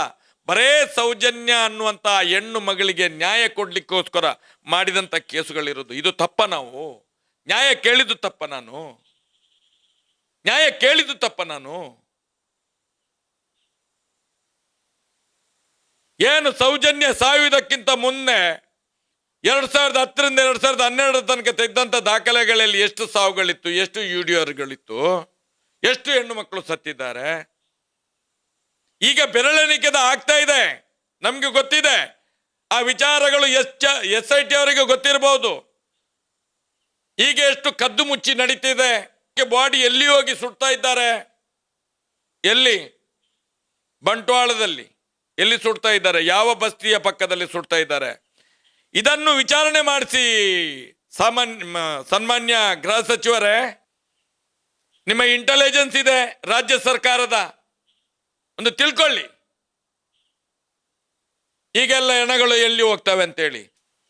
ಬರೇ ಸೌಜನ್ಯ ಅನ್ನುವಂಥ ಹೆಣ್ಣು ಮಗಳಿಗೆ ನ್ಯಾಯ ಕೊಡ್ಲಿಕ್ಕೋಸ್ಕರ ಮಾಡಿದಂಥ ಕೇಸುಗಳಿರೋದು. ಇದು ತಪ್ಪ? ನಾವು ನ್ಯಾಯ ಕೇಳಿದ್ದು ತಪ್ಪ? ನ್ಯಾಯ ಕೇಳಿದ್ದು ತಪ್ಪ? ಏನು ಸೌಜನ್ಯ ಸಾಯುವುದಕ್ಕಿಂತ ಮುನ್ನೆ 2010ರಿಂದ 2012 ತನಕ ತೆಗೆದಂಥ ದಾಖಲೆಗಳಲ್ಲಿ ಎಷ್ಟು ಸಾವುಗಳಿತ್ತು, ಎಷ್ಟು ಯುಡಿಆರ್ಗಳಿತ್ತು, ಎಷ್ಟು ಹೆಣ್ಣು ಮಕ್ಕಳು ಸತ್ತಿದ್ದಾರೆ? ಈಗ ಬೆರಳೆಣಿಕೆದ ಆಗ್ತಾ ಇದೆ. ನಮ್ಗೆ ಗೊತ್ತಿದೆ ಆ ವಿಚಾರಗಳು. SIT ಅವರಿಗೆ ಗೊತ್ತಿರಬಹುದು. ಈಗ ಎಷ್ಟು ಕದ್ದು ಮುಚ್ಚಿ ನಡೀತಿದೆ. ಬಾಡಿ ಎಲ್ಲಿ ಹೋಗಿ ಸುಡ್ತಾ ಇದ್ದಾರೆ? ಎಲ್ಲಿ? ಬಂಟ್ವಾಳದಲ್ಲಿ ಎಲ್ಲಿ ಸುಡ್ತಾ ಇದ್ದಾರೆ? ಯಾವ ಬಸ್ತಿಯ ಪಕ್ಕದಲ್ಲಿ ಸುಡ್ತಾ ಇದ್ದಾರೆ? ಇದನ್ನು ವಿಚಾರಣೆ ಮಾಡಿಸಿ ಸನ್ಮಾನ್ಯ ಗೃಹ ಸಚಿವರೇ, ನಿಮ್ಮ ಇಂಟೆಲಿಜೆನ್ಸ್ ಇದೆ ರಾಜ್ಯ ಸರ್ಕಾರದ, ಒಂದು ತಿಳ್ಕೊಳ್ಳಿ. ಈಗೆಲ್ಲ ಹೆಣಗಳು ಎಲ್ಲಿ ಹೋಗ್ತವೆ ಅಂತೇಳಿ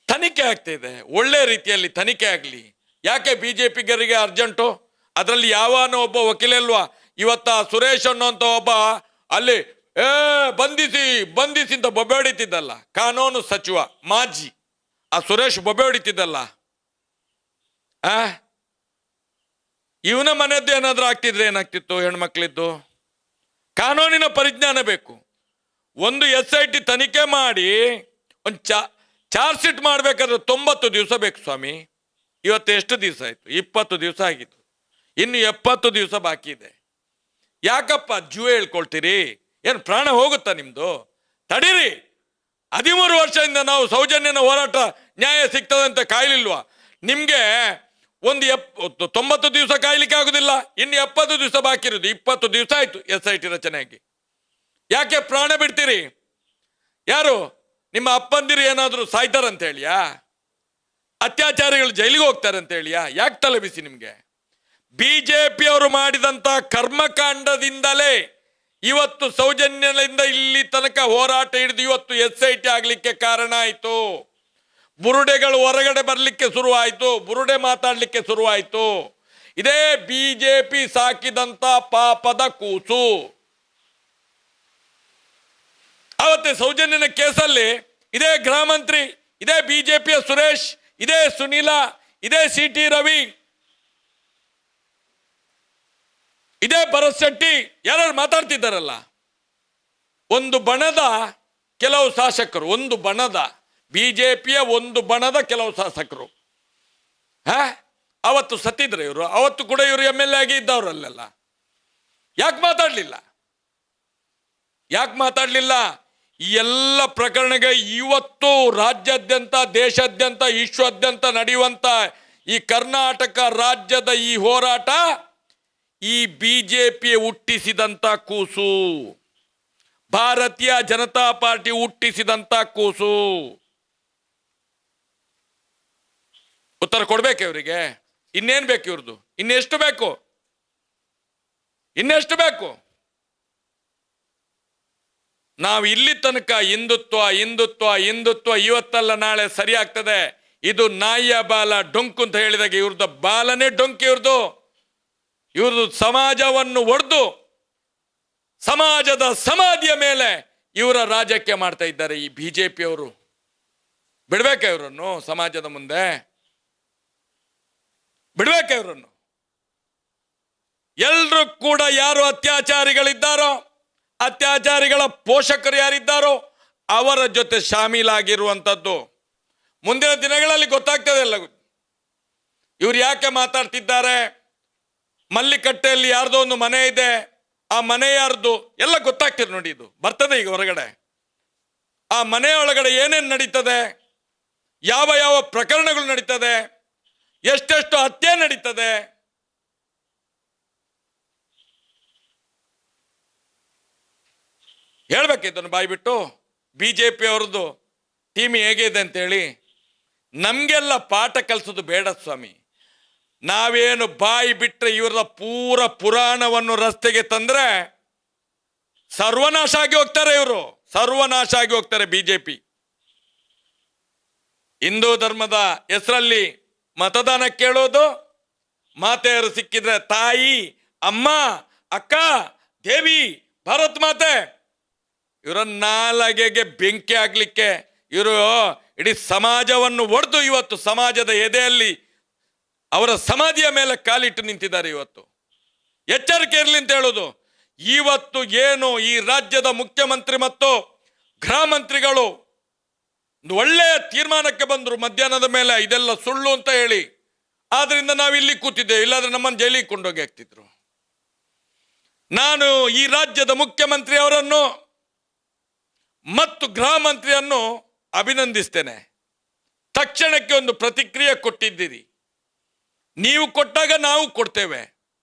ತನಿಖೆ ಆಗ್ತಾ ಇದೆ. ಒಳ್ಳೆ ರೀತಿಯಲ್ಲಿ ತನಿಖೆ ಆಗಲಿ. ಯಾಕೆ ಬಿಜೆಪಿಗರಿಗೆ ಅರ್ಜೆಂಟು? ಅದರಲ್ಲಿ ಯಾವನೋ ಒಬ್ಬ ವಕೀಲಲ್ವಾ ಇವತ್ತ ಸುರೇಶ್ ಅನ್ನೋಂಥ ಒಬ್ಬ ಅಲ್ಲಿ ಬಂಧಿಸಿ ಬಂಧಿಸಿ ಅಂತ ಬೊಬ್ಬೆ ಹೊಡಿತಿದ್ದಲ್ಲ, ಕಾನೂನು ಸಚಿವ ಮಾಜಿ ಆ ಸುರೇಶ್ ಬೊಬ್ಬೆ ಹೊಡಿತಿದ್ದಲ್ಲ, ಇವನ ಮನೆಯದ್ದು ಏನಾದ್ರೂ ಆಗ್ತಿದ್ರೆ ಏನಾಗ್ತಿತ್ತು? ಹೆಣ್ಮಕ್ಳಿದ್ದು ಕಾನೂನಿನ ಪರಿಜ್ಞಾನ ಬೇಕು. ಒಂದು SIT ತನಿಖೆ ಮಾಡಿ ಒಂದು ಚಾರ್ಜ್ ಶೀಟ್ ಮಾಡಬೇಕಾದ್ರೆ 90 ದಿವಸ ಬೇಕು ಸ್ವಾಮಿ. ಇವತ್ತು ಎಷ್ಟು ದಿವಸ ಆಯ್ತು? 20 ದಿವಸ ಆಗಿತ್ತು. ಇನ್ನು 70 ದಿವಸ ಬಾಕಿ ಇದೆ. ಯಾಕಪ್ಪ ಜೂವೆ ಹೇಳ್ಕೊಳ್ತೀರಿ? ಏನು ಪ್ರಾಣ ಹೋಗುತ್ತಾ ನಿಮ್ದು? ತಡೀರಿ. 13 ವರ್ಷದಿಂದ ನಾವು ಸೌಜನ್ಯನ ಹೋರಾಟ ನ್ಯಾಯ ಸಿಗ್ತದೆ ಅಂತ ಕಾಯ್ಲಿಲ್ವಾ? ನಿಮ್ಗೆ ಒಂದು 90 ದಿವಸ ಕಾಯ್ಲಿಕ್ಕೆ ಆಗುದಿಲ್ಲ. ಇನ್ನು 70 ದಿವಸ ಬಾಕಿ ಇರೋದು. 20 ದಿವಸ ಆಯ್ತು SIT ರಚನೆಯಾಗಿ. ಯಾಕೆ ಪ್ರಾಣ ಬಿಡ್ತೀರಿ? ಯಾರು ನಿಮ್ಮ ಅಪ್ಪಂದಿರು ಏನಾದ್ರು ಸಾಯ್ತಾರಂತ ಹೇಳಿಯಾ? ಅತ್ಯಾಚಾರಿಗಳು ಜೈಲಿಗೆ ಹೋಗ್ತಾರೆ ಅಂತ ಹೇಳಿಯಾ? ಯಾಕೆ ತಲೆ ಬಿಸಿ ನಿಮ್ಗೆ? ಬಿಜೆಪಿ ಅವರು ಮಾಡಿದಂತ ಕರ್ಮಕಾಂಡದಿಂದಲೇ ಇವತ್ತು ಸೌಜನ್ಯದಿಂದ ಇಲ್ಲಿ ತನಕ ಹೋರಾಟ ಹಿಡಿದು ಇವತ್ತು SIT ಆಗ್ಲಿಕ್ಕೆ ಕಾರಣ ಆಯ್ತು. ಬುರುಡೆಗಳು ಹೊರಗಡೆ ಬರ್ಲಿಕ್ಕೆ ಶುರುವಾಯ್ತು, ಬುರುಡೆ ಮಾತಾಡ್ಲಿಕ್ಕೆ ಶುರುವಾಯ್ತು. ಇದೇ ಬಿಜೆಪಿ ಸಾಕಿದಂತ ಪಾಪದ ಕೂಸು. ಅವತ್ತೇ ಸೌಜನ್ಯನ ಕೇಸಲ್ಲಿ ಇದೇ ಗೃಹ ಮಂತ್ರಿ, ಇದೇ ಬಿಜೆಪಿಯ ಸುರೇಶ್, ಇದೇ ಸುನೀಲ, ಇದೇ CT ರವಿ, ಇದೇ ಭರತ್ ಶೆಟ್ಟಿ ಯಾರು ಮಾತಾಡ್ತಿದ್ದಾರಲ್ಲ. ಒಂದು ಬಣದ ಕೆಲವು ಶಾಸಕರು, ಒಂದು ಬಣದ ಬಿಜೆಪಿಯ ಒಂದು ಬಣದ ಕೆಲವು ಶಾಸಕರು ಅವತ್ತು ಸತ್ತಿದ್ರು. ಇವರು ಅವತ್ತು ಕೂಡ ಇವರು MLA ಆಗಿ ಇದ್ದವರಲ್ಲೆಲ್ಲ. ಯಾಕೆ ಮಾತಾಡ್ಲಿಲ್ಲ? ಯಾಕೆ ಮಾತಾಡ್ಲಿಲ್ಲ? ಈ ಎಲ್ಲ ಪ್ರಕರಣಗೆ ಇವತ್ತು ರಾಜ್ಯಾದ್ಯಂತ, ದೇಶಾದ್ಯಂತ, ವಿಶ್ವಾದ್ಯಂತ ನಡೆಯುವಂತ ಈ ಕರ್ನಾಟಕ ರಾಜ್ಯದ ಈ ಹೋರಾಟ ಈ ಬಿಜೆಪಿ ಹುಟ್ಟಿಸಿದಂತ ಕೂಸು, ಭಾರತೀಯ ಜನತಾ ಪಾರ್ಟಿ ಹುಟ್ಟಿಸಿದಂತ ಕೂಸು. ಉತ್ತರ ಕೊಡ್ಬೇಕು ಇವರಿಗೆ. ಇನ್ನೇನ್ ಬೇಕು ಇವ್ರದ್ದು? ಇನ್ನೆಷ್ಟು ಬೇಕು? ಇನ್ನೆಷ್ಟು ಬೇಕು? ನಾವು ಇಲ್ಲಿ ತನಕ ಹಿಂದುತ್ವ ಹಿಂದುತ್ವ ಹಿಂದುತ್ವ ಇವತ್ತಲ್ಲ ನಾಳೆ ಸರಿ ಆಗ್ತದೆ, ಇದು ನಾಯಿಯ ಬಾಲ ಡೊಂಕು ಅಂತ ಹೇಳಿದಾಗ ಇವ್ರದ್ದು ಬಾಲನೇ ಡೊಂಕು. ಇವ್ರದ್ದು ಸಮಾಜವನ್ನು ಒಡೆದು ಸಮಾಜದ ಸಮಾಧಿಯ ಮೇಲೆ ಇವರ ರಾಜಕೀಯ ಮಾಡ್ತಾ ಇದ್ದಾರೆ ಈ ಬಿಜೆಪಿಯವರು. ಬಿಡ್ಬೇಕ ಇವರನ್ನು? ಸಮಾಜದ ಮುಂದೆ ಬಿಡ್ಬೇಕ ಇವರನ್ನು? ಎಲ್ರೂ ಕೂಡ ಯಾರು ಅತ್ಯಾಚಾರಿಗಳಿದ್ದಾರೋ, ಅತ್ಯಾಚಾರಿಗಳ ಪೋಷಕರು ಯಾರಿದ್ದಾರೋ ಅವರ ಜೊತೆ ಶಾಮೀಲಾಗಿರುವಂಥದ್ದು ಮುಂದಿನ ದಿನಗಳಲ್ಲಿ ಗೊತ್ತಾಗ್ತದೆ ಎಲ್ಲ. ಇವ್ರು ಯಾಕೆ ಮಾತಾಡ್ತಿದ್ದಾರೆ? ಮಲ್ಲಿಕಟ್ಟೆಯಲ್ಲಿ ಯಾರ್ದೋ ಒಂದು ಮನೆ ಇದೆ, ಆ ಮನೆ ಯಾರ್ದು ಎಲ್ಲ ಗೊತ್ತಾಗ್ತದೆ ನೋಡಿ. ಇದು ಬರ್ತದೆ ಈಗ ಹೊರಗಡೆ. ಆ ಮನೆಯೊಳಗಡೆ ಏನೇನು ನಡೀತದೆ, ಯಾವ ಯಾವ ಪ್ರಕರಣಗಳು ನಡೀತದೆ, ಎಷ್ಟೆಷ್ಟು ಹತ್ಯೆ ನಡೀತದೆ. ಹೇಳ್ಬೇಕಿದ್ದನ್ನು ಬಾಯ್ಬಿಟ್ಟು ಬಿಜೆಪಿ ಅವ್ರದ್ದು ಟೀಮ್ ಹೇಗಿದೆ ಅಂತೇಳಿ. ನಮಗೆಲ್ಲ ಪಾಠ ಕಲಿಸೋದು ಬೇಡ ಸ್ವಾಮಿ. ನಾವೇನು ಬಾಯಿ ಬಿಟ್ಟರೆ ಇವರ ಪೂರ ಪುರಾಣವನ್ನು ರಸ್ತೆಗೆ ತಂದ್ರೆ ಸರ್ವನಾಶ ಆಗಿ ಹೋಗ್ತಾರೆ. ಇವರು ಸರ್ವನಾಶ ಆಗಿ ಹೋಗ್ತಾರೆ ಬಿಜೆಪಿ. ಹಿಂದೂ ಧರ್ಮದ ಹೆಸರಲ್ಲಿ ಮತದಾನ ಕೇಳೋದು, ಮಾತೆಯರು ಸಿಕ್ಕಿದ್ರೆ ತಾಯಿ, ಅಮ್ಮ ಅಕ್ಕ, ದೇವಿ, ಭಾರತ್ ಮಾತೆ ಇವರ ನಾಲಗೆಗೆ ಬೆಂಕಿ ಆಗ್ಲಿಕ್ಕೆ ಇವರು ಇಡೀ ಸಮಾಜವನ್ನು ಒಡೆದು ಇವತ್ತು ಸಮಾಜದ ಎದೆಯಲ್ಲಿ ಅವರ ಸಮಾಧಿಯ ಮೇಲೆ ಕಾಲಿಟ್ಟು ನಿಂತಿದ್ದಾರೆ. ಇವತ್ತು ಎಚ್ಚರಿಕೆ ಇರಲಿ ಅಂತ ಹೇಳೋದು. ಇವತ್ತು ಏನು ಈ ರಾಜ್ಯದ ಮುಖ್ಯಮಂತ್ರಿ ಮತ್ತು ಗೃಹ ಮಂತ್ರಿಗಳು ಒಂದು ಒಳ್ಳೆಯ ತೀರ್ಮಾನಕ್ಕೆ ಬಂದರು ಮಧ್ಯಾಹ್ನದ ಮೇಲೆ, ಇದೆಲ್ಲ ಸುಳ್ಳು ಅಂತ ಹೇಳಿ. ಆದ್ರಿಂದ ನಾವು ಇಲ್ಲಿ ಕೂತಿದ್ದೇವೆ, ಇಲ್ಲಾಂದ್ರೆ ನಮ್ಮನ್ನು ಜೈಲಿಗೆ ಕೊಂಡೋಗಿ ಹಾಕ್ತಿದ್ರು. ನಾನು ಈ ರಾಜ್ಯದ ಮುಖ್ಯಮಂತ್ರಿ ಅವರನ್ನು ಮತ್ತು ಗೃಹ ಮಂತ್ರಿಯನ್ನು ಅಭಿನಂದಿಸ್ತೇನೆ. ತಕ್ಷಣಕ್ಕೆ ಒಂದು ಪ್ರತಿಕ್ರಿಯೆ ಕೊಟ್ಟಿದ್ದೀರಿ. ನೀವು ಕೊಟ್ಟಾಗ ನಾವು ಕೊಡ್ತೇವೆ.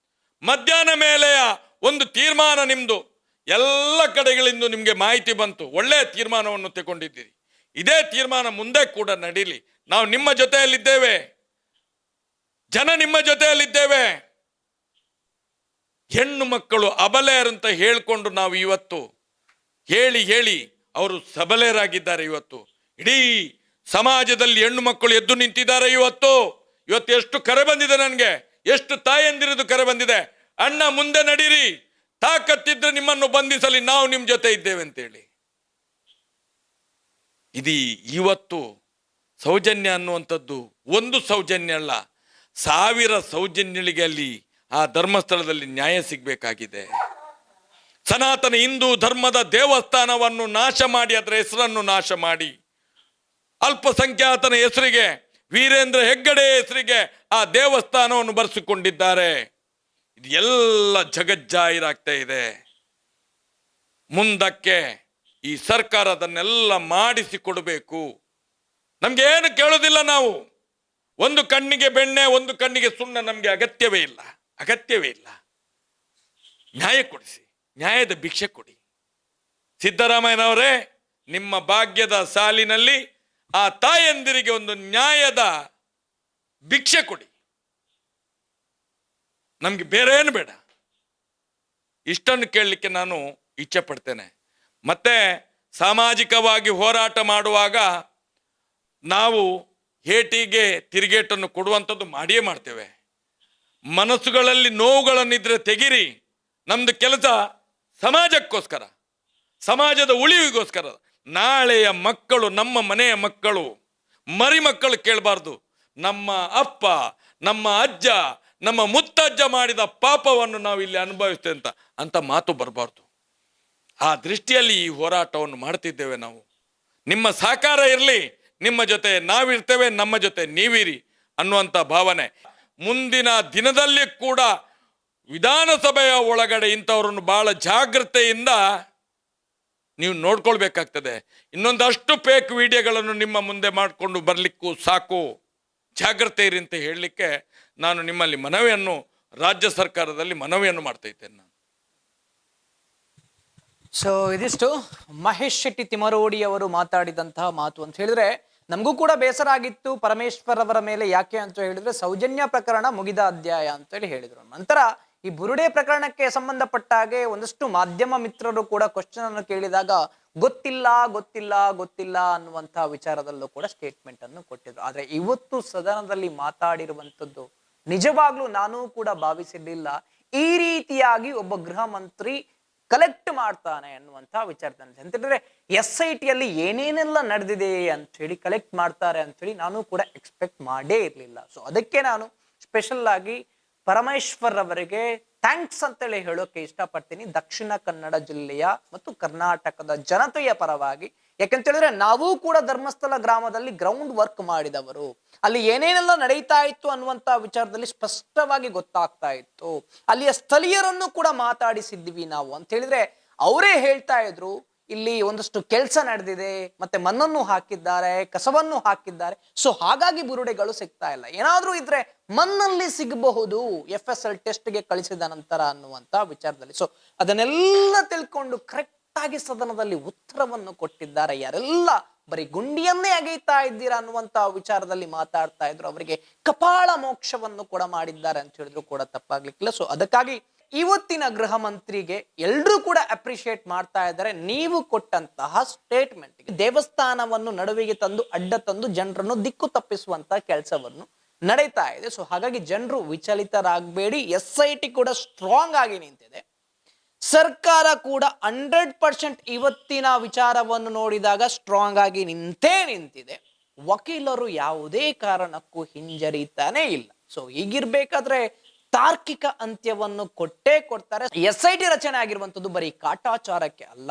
ಮಧ್ಯಾಹ್ನ ಮೇಲೆಯ ಒಂದು ತೀರ್ಮಾನ ನಿಮ್ದು ಎಲ್ಲ ಕಡೆಗಳಿಂದ ನಿಮಗೆ ಮಾಹಿತಿ ಬಂತು. ಒಳ್ಳೆಯ ತೀರ್ಮಾನವನ್ನು ತಗೊಂಡಿದ್ದೀರಿ. ಇದೇ ತೀರ್ಮಾನ ಮುಂದೆ ಕೂಡ ನಡೀಲಿ. ನಾವು ನಿಮ್ಮ ಜೊತೆಯಲ್ಲಿದ್ದೇವೆ, ಜನ ನಿಮ್ಮ ಜೊತೆಯಲ್ಲಿದ್ದೇವೆ. ಹೆಣ್ಣು ಮಕ್ಕಳು ಅಬಲೆಯರಂತ ಹೇಳಿಕೊಂಡು ನಾವು ಇವತ್ತು ಹೇಳಿ ಹೇಳಿ ಅವರು ಸಬಲೆಯರಾಗಿದ್ದಾರೆ. ಇವತ್ತು ಇಡೀ ಸಮಾಜದಲ್ಲಿ ಹೆಣ್ಣು ಮಕ್ಕಳು ಎದ್ದು ನಿಂತಿದ್ದಾರೆ. ಇವತ್ತು ಎಷ್ಟು ಕರೆ ಬಂದಿದೆ ನನಗೆ, ಎಷ್ಟು ತಾಯಂದಿರದು ಕರೆ ಬಂದಿದೆ. ಅಣ್ಣ ಮುಂದೆ ನಡೀರಿ, ತಾಕತ್ತಿದ್ರೆ ನಿಮ್ಮನ್ನು ಬಂಧಿಸಲಿ, ನಾವು ನಿಮ್ಮ ಜೊತೆ ಇದ್ದೇವೆ ಅಂತೇಳಿ. ಇದು ಇವತ್ತು ಸೌಜನ್ಯ ಅನ್ನುವಂಥದ್ದು ಒಂದು ಸೌಜನ್ಯ ಅಲ್ಲ, 1000 ಸೌಜನ್ಯಗಳಿಗೆ ಅಲ್ಲಿ ಆ ಧರ್ಮಸ್ಥಳದಲ್ಲಿ ನ್ಯಾಯ ಸಿಗಬೇಕಾಗಿದೆ. ಸನಾತನ ಹಿಂದೂ ಧರ್ಮದ ದೇವಸ್ಥಾನವನ್ನು ನಾಶ ಮಾಡಿ, ಅದರ ಹೆಸರನ್ನು ನಾಶ ಮಾಡಿ, ಅಲ್ಪಸಂಖ್ಯಾತನ ಹೆಸರಿಗೆ, ವೀರೇಂದ್ರ ಹೆಗ್ಗಡೆ ಹೆಸರಿಗೆ ಆ ದೇವಸ್ಥಾನವನ್ನು ಬರೆಸಿಕೊಂಡಿದ್ದಾರೆ. ಇದು ಎಲ್ಲ ಜಗಜ್ಜಾಹಿರಾಗ್ತಾ ಇದೆ. ಮುಂದಕ್ಕೆ ಈ ಸರ್ಕಾರ ಅದನ್ನೆಲ್ಲ ಮಾಡಿಸಿಕೊಡಬೇಕು. ನಮ್ಗೆ ಏನು ಕೇಳೋದಿಲ್ಲ. ನಾವು ಒಂದು ಕಣ್ಣಿಗೆ ಬೆಣ್ಣೆ, ಒಂದು ಕಣ್ಣಿಗೆ ಸುಣ್ಣ ನಮ್ಗೆ ಅಗತ್ಯವೇ ಇಲ್ಲ, ಅಗತ್ಯವೇ ಇಲ್ಲ. ನ್ಯಾಯ ಕೊಡಿಸಿ, ನ್ಯಾಯದ ಭಿಕ್ಷೆ ಕೊಡಿ. ಸಿದ್ದರಾಮಯ್ಯನವರೇ, ನಿಮ್ಮ ಭಾಗ್ಯದ ಸಾಲಿನಲ್ಲಿ ಆ ತಾಯಂದಿರಿಗೆ ಒಂದು ನ್ಯಾಯದ ಭಿಕ್ಷೆ ಕೊಡಿ. ನಮ್ಗೆ ಬೇರೆ ಏನು ಬೇಡ. ಇಷ್ಟನ್ನು ಕೇಳಲಿಕ್ಕೆ ನಾನು ಇಚ್ಛೆ ಪಡ್ತೇನೆ. ಮತ್ತೆ ಸಾಮಾಜಿಕವಾಗಿ ಹೋರಾಟ ಮಾಡುವಾಗ ನಾವು ಹೇಟಿಗೆ ತಿರುಗೇಟನ್ನು ಕೊಡುವಂಥದ್ದು ಮಾಡಿಯೇ ಮಾಡ್ತೇವೆ. ಮನಸ್ಸುಗಳಲ್ಲಿ ನೋವುಗಳನ್ನಿದ್ರೆ ತೆಗಿರಿ. ನಮ್ದು ಕೆಲಸ ಸಮಾಜಕ್ಕೋಸ್ಕರ, ಸಮಾಜದ ಉಳಿವಿಗೋಸ್ಕರ. ನಾಳೆಯ ಮಕ್ಕಳು, ನಮ್ಮ ಮನೆಯ ಮಕ್ಕಳು, ಮರಿ ಮಕ್ಕಳು ಕೇಳಬಾರ್ದು ನಮ್ಮ ಅಪ್ಪ, ನಮ್ಮ ಅಜ್ಜ, ನಮ್ಮ ಮುತ್ತಜ್ಜ ಮಾಡಿದ ಪಾಪವನ್ನು ನಾವು ಇಲ್ಲಿ ಅನುಭವಿಸ್ತೇವೆ ಅಂತ ಮಾತು ಬರಬಾರ್ದು. ಆ ದೃಷ್ಟಿಯಲ್ಲಿ ಈ ಹೋರಾಟವನ್ನು ಮಾಡ್ತಿದ್ದೇವೆ ನಾವು. ನಿಮ್ಮ ಸಹಕಾರ ಇರಲಿ, ನಿಮ್ಮ ಜೊತೆ ನಾವಿರ್ತೇವೆ, ನಮ್ಮ ಜೊತೆ ನೀವಿರಿ ಅನ್ನುವಂಥ ಭಾವನೆ. ಮುಂದಿನ ದಿನದಲ್ಲಿ ಕೂಡ ವಿಧಾನಸಭೆಯ ಒಳಗಡೆ ಇಂಥವ್ರನ್ನು ಬಹಳ ಜಾಗ್ರತೆಯಿಂದ ನೀವು ನೋಡ್ಕೊಳ್ಬೇಕಾಗ್ತದೆ. ಇನ್ನೊಂದಷ್ಟು ಫೇಕ್ ವಿಡಿಯೋಗಳನ್ನು ನಿಮ್ಮ ಮುಂದೆ ಮಾಡಿಕೊಂಡು ಬರಲಿಕ್ಕೂ ಸಾಕು. ಜಾಗ್ರತೆ ಇರಿ ಅಂತ ಹೇಳಲಿಕ್ಕೆ ನಾನು ನಿಮ್ಮಲ್ಲಿ ಮನವಿಯನ್ನು, ರಾಜ್ಯ ಸರ್ಕಾರದಲ್ಲಿ ಮನವಿಯನ್ನು ಮಾಡ್ತಾ ಇದ್ದೇನೆ ನಾನು.
ಸೊ ಇದಿಷ್ಟು ಮಹೇಶ್ ಶೆಟ್ಟಿ ತಿಮರೋಡಿ ಅವರು ಮಾತಾಡಿದಂತಹ ಮಾತು. ಅಂತ ಹೇಳಿದ್ರೆ ನಮಗೂ ಕೂಡ ಬೇಸರ ಆಗಿತ್ತು ಪರಮೇಶ್ವರ್ ಅವರ ಮೇಲೆ. ಯಾಕೆ ಅಂತ ಹೇಳಿದ್ರೆ ಸೌಜನ್ಯ ಪ್ರಕರಣ ಮುಗಿದ ಅಧ್ಯಾಯ ಅಂತ ಹೇಳಿ ಹೇಳಿದ್ರು. ನಂತರ ಈ ಬುರುಡೆ ಪ್ರಕರಣಕ್ಕೆ ಸಂಬಂಧಪಟ್ಟ ಹಾಗೆ ಒಂದಷ್ಟು ಮಾಧ್ಯಮ ಮಿತ್ರರು ಕೂಡ ಕ್ವಶನ್ ಅನ್ನು ಕೇಳಿದಾಗ ಗೊತ್ತಿಲ್ಲ ಗೊತ್ತಿಲ್ಲ ಗೊತ್ತಿಲ್ಲ ಅನ್ನುವಂತಹ ವಿಚಾರದಲ್ಲೂ ಕೂಡ ಸ್ಟೇಟ್ಮೆಂಟ್ ಅನ್ನು ಕೊಟ್ಟಿದ್ರು. ಆದ್ರೆ ಇವತ್ತು ಸದನದಲ್ಲಿ ಮಾತಾಡಿರುವಂತದ್ದು ನಿಜವಾಗ್ಲೂ ನಾನು ಕೂಡ ಭಾವಿಸಿರ್ಲಿಲ್ಲ ಈ ರೀತಿಯಾಗಿ ಒಬ್ಬ ಗೃಹ ಮಂತ್ರಿ ಕಲೆಕ್ಟ್ ಮಾಡ್ತಾನೆ ಅನ್ನುವಂಥ ವಿಚಾರದಲ್ಲಿ. ಅಂತ ಹೇಳಿದ್ರೆ SIT ಯಲ್ಲಿ ಏನೇನೆಲ್ಲ ನಡೆದಿದೆ ಅಂತ ಹೇಳಿ ಕಲೆಕ್ಟ್ ಮಾಡ್ತಾರೆ ಅಂತ ಹೇಳಿ ನಾನು ಕೂಡ ಎಕ್ಸ್ಪೆಕ್ಟ್ ಮಾಡೇ ಇರಲಿಲ್ಲ. ಸೊ ಅದಕ್ಕೆ ನಾನು ಸ್ಪೆಷಲ್ ಆಗಿ ಪರಮೇಶ್ವರ್ ಅವರಿಗೆ ಥ್ಯಾಂಕ್ಸ್ ಅಂತೇಳಿ ಹೇಳೋಕೆ ಇಷ್ಟಪಡ್ತೀನಿ, ದಕ್ಷಿಣ ಕನ್ನಡ ಜಿಲ್ಲೆಯ ಮತ್ತು ಕರ್ನಾಟಕದ ಜನತೆಯ ಪರವಾಗಿ. ಯಾಕಂತ ಹೇಳಿದ್ರೆ ನಾವು ಕೂಡ ಧರ್ಮಸ್ಥಳ ಗ್ರಾಮದಲ್ಲಿ ಗ್ರೌಂಡ್ ವರ್ಕ್ ಮಾಡಿದವರು. ಅಲ್ಲಿ ಏನೇನೆಲ್ಲ ನಡೀತಾ ಇತ್ತು ಅನ್ನುವಂತ ವಿಚಾರದಲ್ಲಿ ಸ್ಪಷ್ಟವಾಗಿ ಗೊತ್ತಾಗ್ತಾ ಇತ್ತು. ಅಲ್ಲಿಯ ಸ್ಥಳೀಯರನ್ನು ಕೂಡ ಮಾತಾಡಿಸಿದ್ವಿ ನಾವು. ಅಂತ ಹೇಳಿದ್ರೆ ಅವರೇ ಹೇಳ್ತಾ ಇದ್ರು ಇಲ್ಲಿ ಒಂದಷ್ಟು ಕೆಲಸ ನಡೆದಿದೆ, ಮತ್ತೆ ಮಣ್ಣನ್ನು ಹಾಕಿದ್ದಾರೆ, ಕಸವನ್ನು ಹಾಕಿದ್ದಾರೆ. ಸೊ ಹಾಗಾಗಿ ಬುರುಡೆಗಳು ಸಿಗ್ತಾ ಇಲ್ಲ. ಏನಾದ್ರೂ ಇದ್ರೆ ಮಣ್ಣಲ್ಲಿ ಸಿಗಬಹುದು FSL ಟೆಸ್ಟ್ಗೆ ಕಳಿಸಿದ ನಂತರ ಅನ್ನುವಂತ ವಿಚಾರದಲ್ಲಿ. ಸೊ ಅದನ್ನೆಲ್ಲ ತಿಳ್ಕೊಂಡು ಕರೆಕ್ಟ್ ಆಗಿ ಸದನದಲ್ಲಿ ಉತ್ತರವನ್ನು ಕೊಟ್ಟಿದ್ದಾರೆ. ಯಾರೆಲ್ಲ ಬರೀ ಗುಂಡಿಯನ್ನೇ ಅಗೆಯ್ತಾ ಇದ್ದೀರಾ ಅನ್ನುವಂತ ವಿಚಾರದಲ್ಲಿ ಮಾತಾಡ್ತಾ ಇದ್ರು, ಅವರಿಗೆ ಕಪಾಳ ಮೋಕ್ಷವನ್ನು ಕೂಡ ಮಾಡಿದ್ದಾರೆ ಅಂತ ಹೇಳಿದ್ರು ಕೂಡ ತಪ್ಪಾಗ್ಲಿಕ್ಕಿಲ್ಲ. ಸೊ ಅದಕ್ಕಾಗಿ ಇವತ್ತಿನ ಗೃಹ ಮಂತ್ರಿಗೆ ಎಲ್ರೂ ಕೂಡ ಅಪ್ರಿಶಿಯೇಟ್ ಮಾಡ್ತಾ ಇದ್ದಾರೆ. ನೀವು ಕೊಟ್ಟಂತಹ ಸ್ಟೇಟ್ಮೆಂಟ್ ದೇವಸ್ಥಾನವನ್ನು ನಡುವಿಗೆ ತಂದು ಅಡ್ಡ ತಂದು ಜನರನ್ನು ದಿಕ್ಕು ತಪ್ಪಿಸುವಂತ ಕೆಲಸವನ್ನು ನಡೀತಾ ಇದೆ. ಸೊ ಹಾಗಾಗಿ ಜನರು ವಿಚಲಿತರಾಗಬೇಡಿ. SIT ಕೂಡ ಸ್ಟ್ರಾಂಗ್ ಆಗಿ ನಿಂತಿದೆ. ಸರ್ಕಾರ ಕೂಡ 100% ಇವತ್ತಿನ ವಿಚಾರವನ್ನು ನೋಡಿದಾಗ ಸ್ಟ್ರಾಂಗ್ ಆಗಿ ನಿಂತಿದೆ. ವಕೀಲರು ಯಾವುದೇ ಕಾರಣಕ್ಕೂ ಹಿಂಜರಿತಾನೇ ಇಲ್ಲ. ಸೊ ಹೀಗಿರ್ಬೇಕಾದ್ರೆ ತಾರ್ಕಿಕ ಅಂತ್ಯವನ್ನು ಕೊಟ್ಟೇ ಕೊಡ್ತಾರೆ. SIT ರಚನೆ ಆಗಿರುವಂತದ್ದು ಬರೀ ಕಾಟಾಚಾರಕ್ಕೆ ಅಲ್ಲ,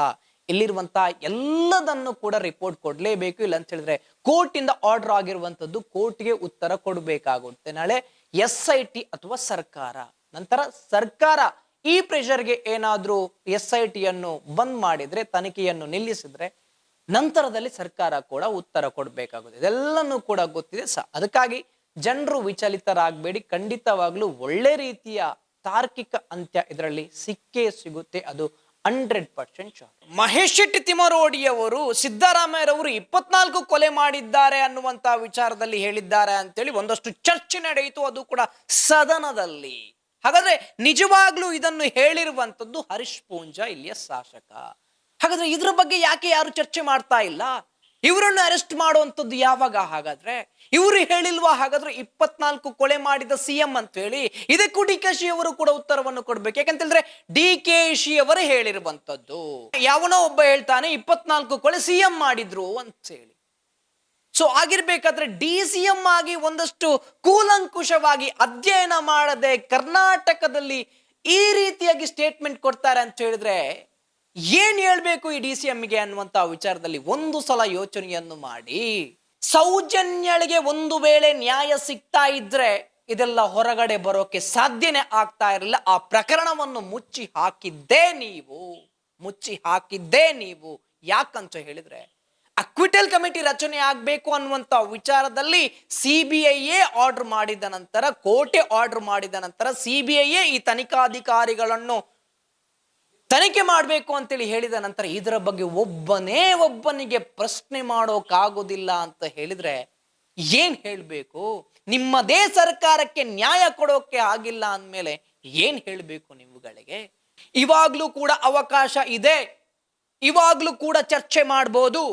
ಇಲ್ಲಿರುವಂತಹ ಎಲ್ಲದನ್ನು ಕೂಡ ರಿಪೋರ್ಟ್ ಕೊಡ್ಲೇಬೇಕು. ಇಲ್ಲ ಅಂತ ಹೇಳಿದ್ರೆ ಕೋರ್ಟ್ ಇಂದ ಆರ್ಡರ್ ಆಗಿರುವಂತದ್ದು ಕೋರ್ಟ್ಗೆ ಉತ್ತರ ಕೊಡಬೇಕಾಗುತ್ತೆ ನಾಳೆ SIT ಅಥವಾ ಸರ್ಕಾರ. ನಂತರ ಸರ್ಕಾರ ಈ ಪ್ರೆಷರ್ಗೆ ಏನಾದ್ರೂ SIT ಯನ್ನು ಬಂದ್ ಮಾಡಿದ್ರೆ, ತನಿಖೆಯನ್ನು ನಿಲ್ಲಿಸಿದ್ರೆ ನಂತರದಲ್ಲಿ ಸರ್ಕಾರ ಕೂಡ ಉತ್ತರ ಕೊಡಬೇಕಾಗುತ್ತೆ. ಇದೆಲ್ಲನೂ ಕೂಡ ಗೊತ್ತಿದೆ. ಅದಕ್ಕಾಗಿ ಜನರು ವಿಚಲಿತರಾಗಬೇಡಿ. ಖಂಡಿತವಾಗ್ಲೂ ಒಳ್ಳೆ ರೀತಿಯ ತಾರ್ಕಿಕ ಅಂತ್ಯ ಇದರಲ್ಲಿ ಸಿಕ್ಕೇ ಸಿಗುತ್ತೆ, ಅದು 100% ಶೋರ್. ಮಹೇಶ್ ಶೆಟ್ಟಿ ತಿಮರೋಡಿ ಅವರು ಸಿದ್ದರಾಮಯ್ಯರವರು 24 ಕೊಲೆ ಮಾಡಿದ್ದಾರೆ ಅನ್ನುವಂತಹ ವಿಚಾರದಲ್ಲಿ ಹೇಳಿದ್ದಾರೆ ಅಂತೇಳಿ ಒಂದಷ್ಟು ಚರ್ಚೆ ನಡೆಯಿತು, ಅದು ಕೂಡ ಸದನದಲ್ಲಿ. ಹಾಗಾದ್ರೆ ನಿಜವಾಗ್ಲೂ ಇದನ್ನು ಹೇಳಿರುವಂತದ್ದು ಹರೀಶ್ ಪೂಂಜಾ, ಇಲ್ಲಿಯ ಶಾಸಕ. ಹಾಗಾದ್ರೆ ಇದ್ರ ಬಗ್ಗೆ ಯಾಕೆ ಯಾರು ಚರ್ಚೆ ಮಾಡ್ತಾ ಇಲ್ಲ? ಇವರನ್ನು ಅರೆಸ್ಟ್ ಮಾಡುವಂಥದ್ದು ಯಾವಾಗ? ಹಾಗಾದ್ರೆ ಇವರು ಹೇಳಿಲ್ವಾ? ಹಾಗಾದ್ರೆ 24 ಕೊಲೆ ಮಾಡಿದ CM ಅಂತ ಹೇಳಿ ಇದಕ್ಕೂ DKಶಿ ಅವರು ಕೂಡ ಉತ್ತರವನ್ನು ಕೊಡ್ಬೇಕು. ಯಾಕಂತಂದ್ರೆ DKಶಿ ಅವರು ಹೇಳಿರುವಂತದ್ದು. ಯಾವನೋ ಒಬ್ಬ ಹೇಳ್ತಾನೆ 24 ಕೊಲೆ CM ಮಾಡಿದ್ರು ಅಂತ ಹೇಳಿ. ಸೊ ಆಗಿರ್ಬೇಕಾದ್ರೆ DCM ಆಗಿ ಒಂದಷ್ಟು ಕೂಲಂಕುಷವಾಗಿ ಅಧ್ಯಯನ ಮಾಡದೆ ಕರ್ನಾಟಕದಲ್ಲಿ ಈ ರೀತಿಯಾಗಿ ಸ್ಟೇಟ್ಮೆಂಟ್ ಕೊಡ್ತಾರೆ ಅಂತ ಹೇಳಿದ್ರೆ ಏನ್ ಹೇಳ್ಬೇಕು ಈ DCMಗೆ ಅನ್ನುವಂತ ವಿಚಾರದಲ್ಲಿ ಒಂದು ಸಲ ಯೋಚನೆಯನ್ನು ಮಾಡಿ. ಸೌಜನ್ಯಳಿಗೆ ಒಂದು ವೇಳೆ ನ್ಯಾಯ ಸಿಗ್ತಾ ಇದ್ರೆ ಇದೆಲ್ಲ ಹೊರಗಡೆ ಬರೋಕೆ ಸಾಧ್ಯನೇ ಆಗ್ತಾ ಇರಲಿಲ್ಲ. ಆ ಪ್ರಕರಣವನ್ನು ಮುಚ್ಚಿ ಹಾಕಿದ್ದೇ ನೀವು. ಯಾಕಂತ ಹೇಳಿದ್ರೆ ಅಕ್ವಿಟಲ್ ಕಮಿಟಿ ರಚನೆ ಆಗ್ಬೇಕು ಅನ್ನುವಂತ ವಿಚಾರದಲ್ಲಿ CBI ಆರ್ಡರ್ ಮಾಡಿದ ನಂತರ, ಕೋರ್ಟೆ ಆರ್ಡರ್ ಮಾಡಿದ ನಂತರ CBI ಈ ತನಿಖಾಧಿಕಾರಿಗಳನ್ನು ತನಿಖೆ ಮಾಡಬೇಕು ಅಂತೇಳಿ ಹೇಳಿದ ನಂತರ ಇದರ ಬಗ್ಗೆ ಒಬ್ಬನಿಗೆ ಪ್ರಶ್ನೆ ಮಾಡೋಕ್ಕಾಗೋದಿಲ್ಲ ಅಂತ ಹೇಳಿದ್ರೆ ಏನ್ ಹೇಳ್ಬೇಕು? ನಿಮ್ಮದೇ ಸರ್ಕಾರಕ್ಕೆ ನ್ಯಾಯ ಕೊಡೋಕೆ ಆಗಿಲ್ಲ ಅಂದ್ಮೇಲೆ ಏನ್ ಹೇಳ್ಬೇಕು ನಿಮ್ಮಗಳಿಗೆ? ಇವಾಗ್ಲೂ ಕೂಡ ಅವಕಾಶ ಇದೆ, ಇವಾಗ್ಲೂ ಕೂಡ ಚರ್ಚೆ ಮಾಡಬಹುದು.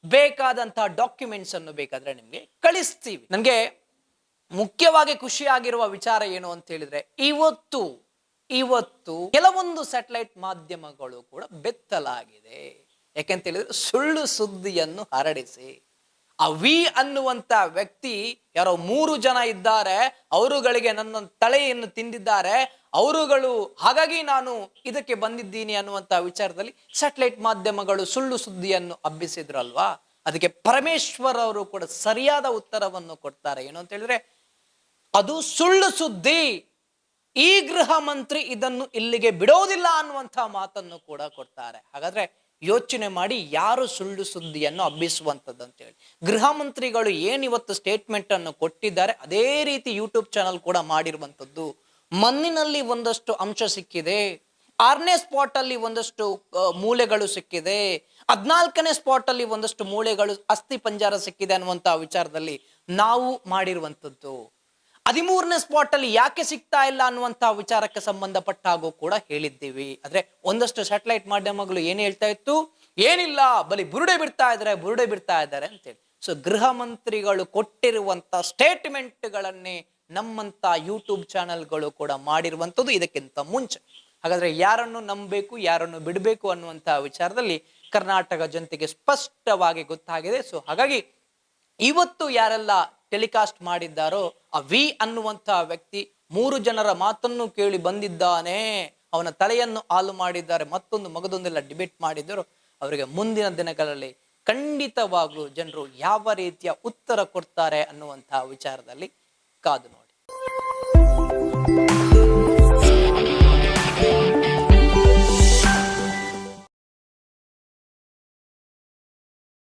ಬೇಕಾದಂತಹ ಡಾಕ್ಯುಮೆಂಟ್ಸ್ ಅನ್ನು ಬೇಕಾದ್ರೆ ನಿಮ್ಗೆ ಕಳಿಸ್ತೀವಿ. ನಮ್ಗೆ ಮುಖ್ಯವಾಗಿ ಖುಷಿಯಾಗಿರುವ ವಿಚಾರ ಏನು ಅಂತ ಹೇಳಿದ್ರೆ ಇವತ್ತು ಕೆಲವೊಂದು ಸ್ಯಾಟಲೈಟ್ ಮಾಧ್ಯಮಗಳು ಕೂಡ ಬೆತ್ತಲಾಗಿದೆ. ಯಾಕೆಂತ ಹೇಳಿದ್ರೆ ಸುಳ್ಳು ಸುದ್ದಿಯನ್ನು ಹರಡಿಸಿ ಆ ವಿ ಅನ್ನುವಂತ ವ್ಯಕ್ತಿ ಯಾರೋ 3 ಜನ ಇದ್ದಾರೆ, ಅವರುಗಳಿಗೆ ನನ್ನ ತಲೆಯನ್ನು ತಿಂದಿದ್ದಾರೆ ಅವರುಗಳು, ಹಾಗಾಗಿ ನಾನು ಇದಕ್ಕೆ ಬಂದಿದ್ದೀನಿ ಅನ್ನುವಂತ ವಿಚಾರದಲ್ಲಿ ಸ್ಯಾಟಲೈಟ್ ಮಾಧ್ಯಮಗಳು ಸುಳ್ಳು ಸುದ್ದಿಯನ್ನು ಹಬ್ಬಿಸಿದ್ರಲ್ವಾ. ಅದಕ್ಕೆ ಪರಮೇಶ್ವರ್ ಅವರು ಕೂಡ ಸರಿಯಾದ ಉತ್ತರವನ್ನು ಕೊಡ್ತಾರೆ. ಏನು ಅಂತ ಹೇಳಿದ್ರೆ ಅದು ಸುಳ್ಳು ಸುದ್ದಿ, ಈ ಗೃಹ ಮಂತ್ರಿ ಇದನ್ನು ಇಲ್ಲಿಗೆ ಬಿಡೋದಿಲ್ಲ ಅನ್ನುವಂತಹ ಮಾತನ್ನು ಕೂಡ ಕೊಡ್ತಾರೆ. ಹಾಗಾದ್ರೆ ಯೋಚನೆ ಮಾಡಿ ಯಾರು ಸುಳ್ಳು ಸುದ್ದಿಯನ್ನು ಹಬ್ಬಿಸುವಂಥದ್ದು ಅಂತ ಹೇಳಿ. ಗೃಹ ಮಂತ್ರಿಗಳು ಏನಿವತ್ತು ಸ್ಟೇಟ್ಮೆಂಟ್ ಅನ್ನು ಕೊಟ್ಟಿದ್ದಾರೆ ಅದೇ ರೀತಿ ಯೂಟ್ಯೂಬ್ ಚಾನಲ್ ಕೂಡ ಮಾಡಿರುವಂಥದ್ದು. ಮಣ್ಣಿನಲ್ಲಿ ಒಂದಷ್ಟು ಅಂಶ ಸಿಕ್ಕಿದೆ, 6ನೇ ಸ್ಪಾಟ್ ಅಲ್ಲಿ ಒಂದಷ್ಟು ಮೂಳೆಗಳು ಸಿಕ್ಕಿದೆ, 14ನೇ ಸ್ಪಾಟ್ ಅಲ್ಲಿ ಒಂದಷ್ಟು ಮೂಳೆಗಳು ಅಸ್ಥಿ ಪಂಜರ ಸಿಕ್ಕಿದೆ ಅನ್ನುವಂತಹ ವಿಚಾರದಲ್ಲಿ ನಾವು ಮಾಡಿರುವಂಥದ್ದು. 13ನೇ ಸ್ಪಾಟ್ ಅಲ್ಲಿ ಯಾಕೆ ಸಿಗ್ತಾ ಇಲ್ಲ ಅನ್ನುವಂತಹ ವಿಚಾರಕ್ಕೆ ಸಂಬಂಧಪಟ್ಟ ಹಾಗೂ ಕೂಡ ಹೇಳಿದ್ದೀವಿ. ಆದ್ರೆ ಒಂದಷ್ಟು ಸ್ಯಾಟಲೈಟ್ ಮಾಧ್ಯಮಗಳು ಏನ್ ಹೇಳ್ತಾ ಇತ್ತು, ಏನಿಲ್ಲ ಬಲಿ ಬುರುಡೆ ಬಿಡ್ತಾ ಇದ್ದಾರೆ ಅಂತೇಳಿ. ಸೊ ಗೃಹ ಮಂತ್ರಿಗಳು ಕೊಟ್ಟಿರುವಂತ ಸ್ಟೇಟ್ಮೆಂಟ್ಗಳನ್ನೇ ನಮ್ಮಂತ ಯೂಟ್ಯೂಬ್ ಚಾನೆಲ್ಗಳು ಕೂಡ ಮಾಡಿರುವಂಥದ್ದು ಇದಕ್ಕಿಂತ ಮುಂಚೆ. ಹಾಗಾದ್ರೆ ಯಾರನ್ನು ನಂಬಬೇಕು ಯಾರನ್ನು ಬಿಡಬೇಕು ಅನ್ನುವಂತಹ ವಿಚಾರದಲ್ಲಿ ಕರ್ನಾಟಕ ಜನತೆಗೆ ಸ್ಪಷ್ಟವಾಗಿ ಗೊತ್ತಾಗಿದೆ. ಸೊ ಹಾಗಾಗಿ ಇವತ್ತು ಯಾರೆಲ್ಲ ಟೆಲಿಕಾಸ್ಟ್ ಮಾಡಿದ್ದಾರೋ ಆ ವಿ ಅನ್ನುವಂತಹ ವ್ಯಕ್ತಿ 3 ಜನರ ಮಾತನ್ನು ಕೇಳಿ ಬಂದಿದ್ದಾನೆ, ಅವನ ತಲೆಯನ್ನು ಹಾಲು ಮಾಡಿದ್ದಾರೆ, ಮತ್ತೊಂದು ಮಗದೊಂದೆಲ್ಲ ಡಿಬೇಟ್ ಮಾಡಿದ್ದರು. ಅವರಿಗೆ ಮುಂದಿನ ದಿನಗಳಲ್ಲಿ ಖಂಡಿತವಾಗ್ಲೂ ಜನರು ಯಾವ ರೀತಿಯ ಉತ್ತರ ಕೊಡ್ತಾರೆ ಅನ್ನುವಂತಹ ವಿಚಾರದಲ್ಲಿ ಕಾದು ನೋಡಿ.